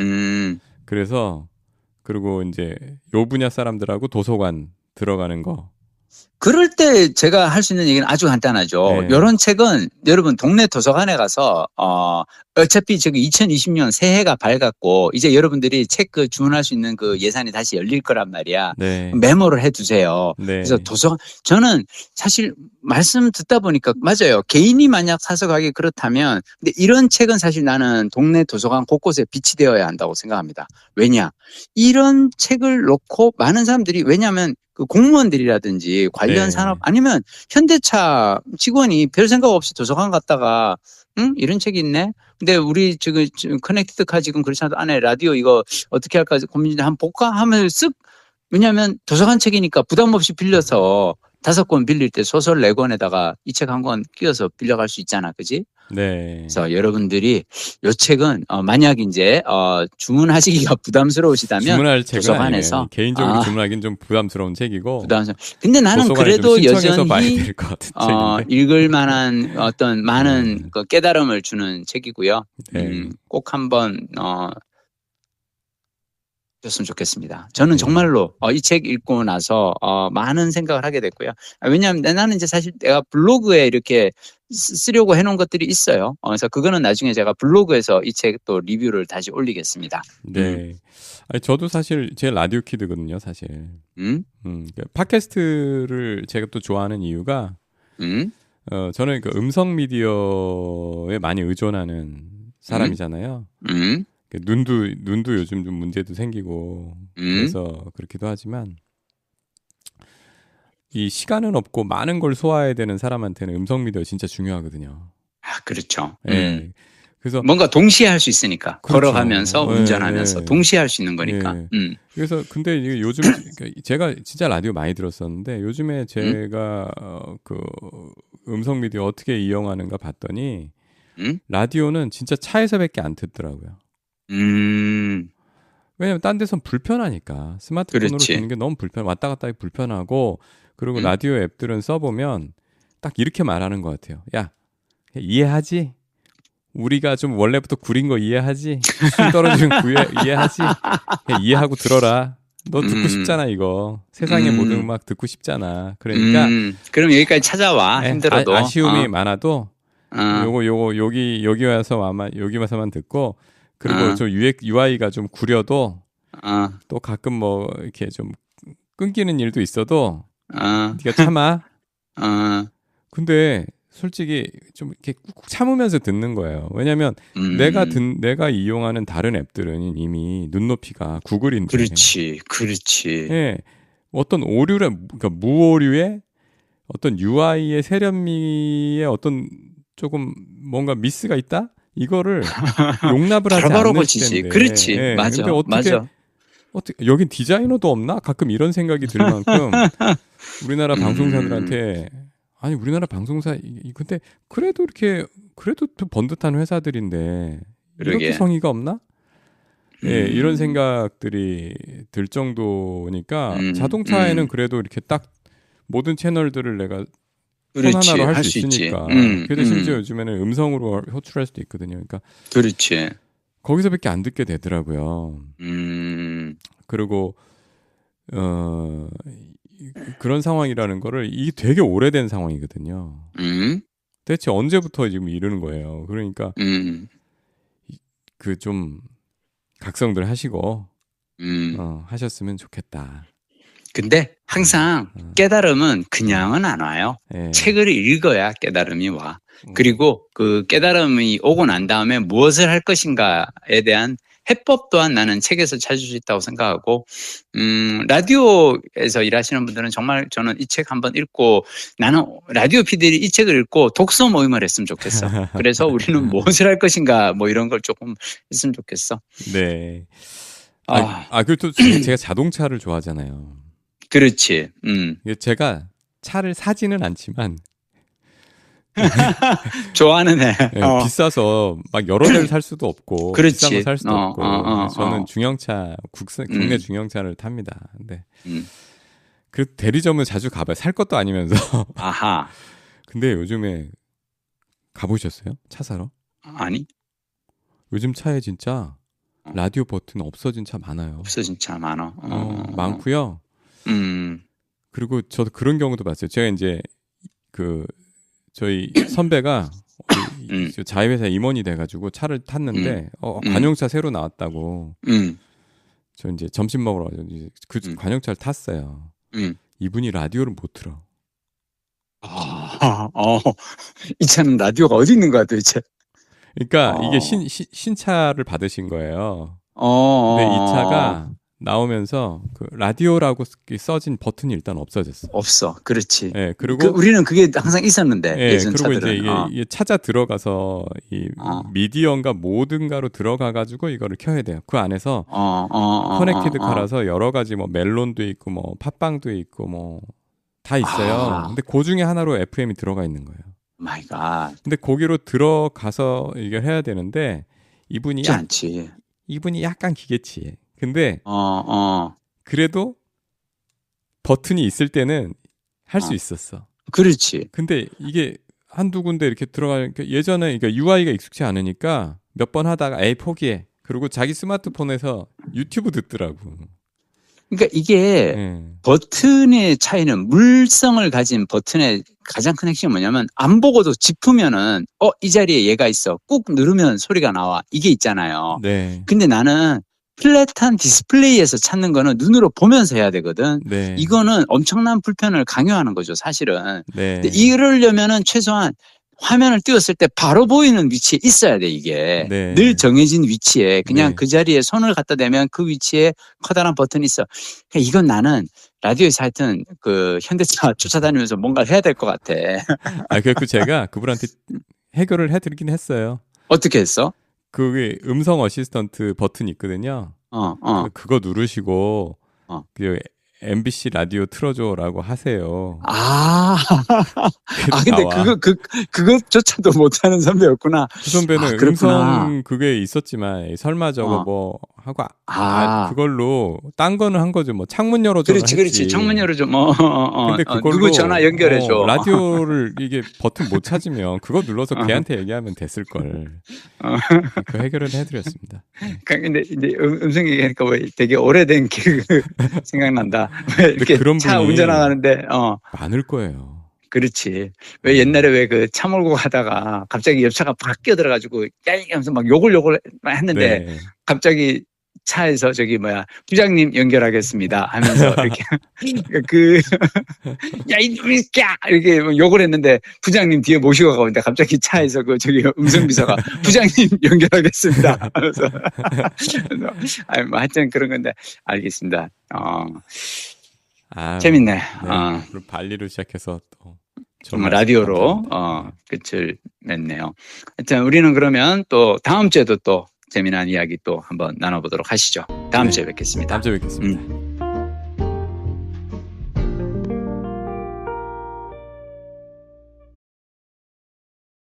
그래서 그리고 이제 요 분야 사람들하고 도서관 들어가는 거. 그럴 때 제가 할 수 있는 얘기는 아주 간단하죠. 이런 책은 여러분 동네 도서관에 가서 어차피 저기 2020년 새해가 밝았고 이제 여러분들이 책 주문할 수 있는 그 예산이 다시 열릴 거란 말이야. 메모를 해두세요. 그래서 저는 사실 말씀 듣다 보니까 맞아요. 개인이 만약 사서 가기 그렇다면 근데 이런 책은 사실 나는 동네 도서관 곳곳에 비치되어야 한다고 생각합니다. 왜냐? 이런 책을 놓고 많은 사람들이 왜냐하면 그 공무원들이라든지 관련 산업 아니면 현대차 직원이 별 생각 없이 도서관 갔다가 이런 책이 있네. 근데 우리 지금 커넥티드 카 지금 그렇지 않아도 안에 라디오 이거 어떻게 할까 고민인데 한번 볼까 하면 쓱 왜냐하면 도서관 책이니까 부담 없이 빌려서 5권 빌릴 때 소설 4권에다가 이 책 한 권 끼워서 빌려갈 수 있잖아, 그지? 그래서 여러분들이 이 책은 만약 이제 주문하시기가 부담스러우시다면 주문할 책은 도서관에서 아니에요. 개인적으로 주문하기는 좀 부담스러운 책이고. 근데 나는 그래도 여전히 읽을 만한 어떤 많은 깨달음을 주는 책이고요. 꼭 한번 줬으면 좋겠습니다. 저는 정말로 이 책 읽고 나서 많은 생각을 하게 됐고요. 왜냐하면 나는 이제 사실 내가 블로그에 이렇게 쓰려고 해놓은 것들이 있어요. 그래서 그거는 나중에 제가 블로그에서 이 책 또 리뷰를 다시 올리겠습니다. 저도 사실 제 라디오 키드거든요, 사실. 팟캐스트를 제가 또 좋아하는 이유가 저는 그 음성 미디어에 많이 의존하는 사람이잖아요. 눈도 요즘 좀 문제도 생기고 그래서 그렇기도 하지만 이 시간은 없고 많은 걸 소화해야 되는 사람한테는 음성 미디어 진짜 중요하거든요. 그렇죠. 그래서 뭔가 동시에 할 수 있으니까 그렇죠. 걸어가면서 운전하면서 동시에 할 수 있는 거니까. 그래서 근데 이게 요즘 제가 진짜 라디오 많이 들었었는데 요즘에 제가 그 음성 미디어 어떻게 이용하는가 봤더니 라디오는 진짜 차에서밖에 안 듣더라고요. 왜냐면 딴 데선 불편하니까 스마트폰으로 그렇지. 듣는 게 너무 왔다 갔다 하기 불편하고 그리고 라디오 앱들은 써보면 딱 이렇게 말하는 것 같아요. 야 이해하지? 우리가 좀 원래부터 구린 거 이해하지? 수준 떨어지는 이해하지? 이해하고 들어라. 너 듣고 싶잖아 이거. 세상의 모든 음악 듣고 싶잖아. 그러니까 그럼 여기까지 찾아와. 힘들어도. 아쉬움이 많아도 요거 여기 와서만 듣고 그리고 좀 UI가 좀 구려도 또 가끔 뭐 이렇게 좀 끊기는 일도 있어도 네가 참아. 근데 솔직히 좀 이렇게 꾹꾹 참으면서 듣는 거예요. 왜냐하면 내가 이용하는 다른 앱들은 이미 눈높이가 구글인데. 그렇지. 예, 어떤 그러니까 무오류의 어떤 UI의 세련미의 어떤 조금 뭔가 미스가 있다? 이거를 용납을 하지 않는 시대인데. 그렇지. 예, 맞아. 근데 어떻게 여긴 디자이너도 없나? 가끔 이런 생각이 들 만큼 우리나라 방송사들한테 아니 우리나라 방송사 근데 그래도 번듯한 회사들인데 이렇게 성의가 없나? 예, 이런 생각들이 들 정도니까 자동차에는 그래도 이렇게 딱 모든 채널들을 내가 폰 하나로 할 수 있으니까. 그래도 심지어 요즘에는 음성으로 호출할 수도 있거든요. 그러니까 그렇지. 거기서밖에 안 듣게 되더라고요. 그리고 그런 상황이라는 거를 이게 되게 오래된 상황이거든요. 대체 언제부터 지금 이러는 거예요. 그러니까 그 좀 각성들 하시고 하셨으면 좋겠다. 근데 항상 깨달음은 그냥은 안 와요. 책을 읽어야 깨달음이 와. 그리고 그 깨달음이 오고 난 다음에 무엇을 할 것인가에 대한 해법 또한 나는 책에서 찾을 수 있다고 생각하고, 라디오에서 일하시는 분들은 정말 저는 이 책 한번 읽고, 나는 라디오 PD들이 이 책을 읽고 독서 모임을 했으면 좋겠어. 그래서 우리는 무엇을 할 것인가, 뭐 이런 걸 조금 했으면 좋겠어. 네. 그리고 또 제가 자동차를 좋아하잖아요. 그렇지. 제가 차를 사지는 않지만, 좋아하는 애. 네, 비싸서 막 여러 대를 살 수도 없고 비싼 거 살 수도 없고 저는 중형차 국내 중형차를 탑니다. 근데 그 대리점을 자주 가봐요. 살 것도 아니면서. 아하. 근데 요즘에 가보셨어요? 차 사러? 아니. 요즘 차에 진짜 라디오 버튼 없어진 차 많아요. 없어진 차 많아. 많고요. 그리고 저도 그런 경우도 봤어요. 제가 이제 저희 선배가 자회사 임원이 돼가지고 차를 탔는데 관용차 새로 나왔다고 저 이제 점심 먹으러 가서 그 관용차를 탔어요. 이분이 라디오를 못 들어. 이 차는 라디오가 어디 있는 거야 도대체? 그러니까 이게 신차를 받으신 거예요. 근데 이 차가 나오면서 그 라디오라고 써진 버튼이 일단 없어졌어. 없어. 그렇지. 네, 그리고 우리는 그게 항상 있었는데. 네, 예전 그리고 차들은. 이게 찾아 들어가서 이 미디어인가 뭐든가로 들어가가지고 이거를 켜야 돼요. 그 안에서 커넥티드 카라서 여러 가지 뭐 멜론도 있고 뭐 팟빵도 있고 뭐 다 있어요. 근데 그 중에 하나로 FM이 들어가 있는 거예요. 마이 갓. 근데 거기로 들어가서 이걸 해야 되는데 이분이 약간 기계치해. 근데 그래도 버튼이 있을 때는 할 수 있었어. 그렇지. 근데 이게 한두 군데 이렇게 들어가니까 예전에 그러니까 UI가 익숙치 않으니까 몇 번 하다가 에이 포기해. 그리고 자기 스마트폰에서 유튜브 듣더라고. 그러니까 이게 버튼의 차이는 물성을 가진 버튼의 가장 큰 핵심이 뭐냐면 안 보고도 짚으면은 이 자리에 얘가 있어. 꾹 누르면 소리가 나와. 이게 있잖아요. 네. 근데 나는 플랫한 디스플레이에서 찾는 거는 눈으로 보면서 해야 되거든. 네. 이거는 엄청난 불편을 강요하는 거죠, 사실은. 네. 근데 이러려면은 최소한 화면을 띄웠을 때 바로 보이는 위치에 있어야 돼, 이게. 네. 늘 정해진 위치에 그냥 네. 그 자리에 손을 갖다 대면 그 위치에 커다란 버튼이 있어. 그러니까 이건 나는 라디오에서 하여튼 그 현대차 쫓아다니면서 뭔가를 해야 될 것 같아. 그래서 제가 그분한테 해결을 해드리긴 했어요. 어떻게 했어? 그게 음성 어시스턴트 버튼이 있거든요. 그거 누르시고 그 MBC 라디오 틀어줘라고 하세요. 근데 그것조차도 못하는 선배였구나. 그 선배는 음성 그게 있었지만 설마 저거 뭐 하고 그걸로 딴 거는 한 거죠. 뭐 창문 열어줘. 그렇지. 창문 열어줘. 근데 그걸로 누구 전화 연결해줘. 라디오를 이게 버튼 못 찾으면 그거 눌러서 걔한테 얘기하면 됐을 걸. 그 해결은 해드렸습니다. 근데 이제 음성 얘기하니까 왜 되게 오래된 개그 생각난다. 이렇게 그런 차 분이 운전하는데 많을 거예요. 그렇지. 왜 옛날에 왜 그 차 몰고 가다가 갑자기 옆차가 팍 끼어들어가지고 야이 하면서 막 욕을 했는데 갑자기 차에서 부장님 연결하겠습니다 하면서 이렇게 야이 놈이야 이렇게 뭐 욕을 했는데 부장님 뒤에 모시고 가는데 갑자기 차에서 음성비서가 부장님 연결하겠습니다 하면서 뭐 하여튼 그런 건데 알겠습니다. 재밌네. 네. 그럼 발리로 시작해서 또 라디오로 끝을 맺네요. 하여튼 우리는 그러면 또 다음 주에도 또 재미난 이야기 또 한번 나눠보도록 하시죠. 다음 주에 뵙겠습니다. 다음 주에 뵙겠습니다.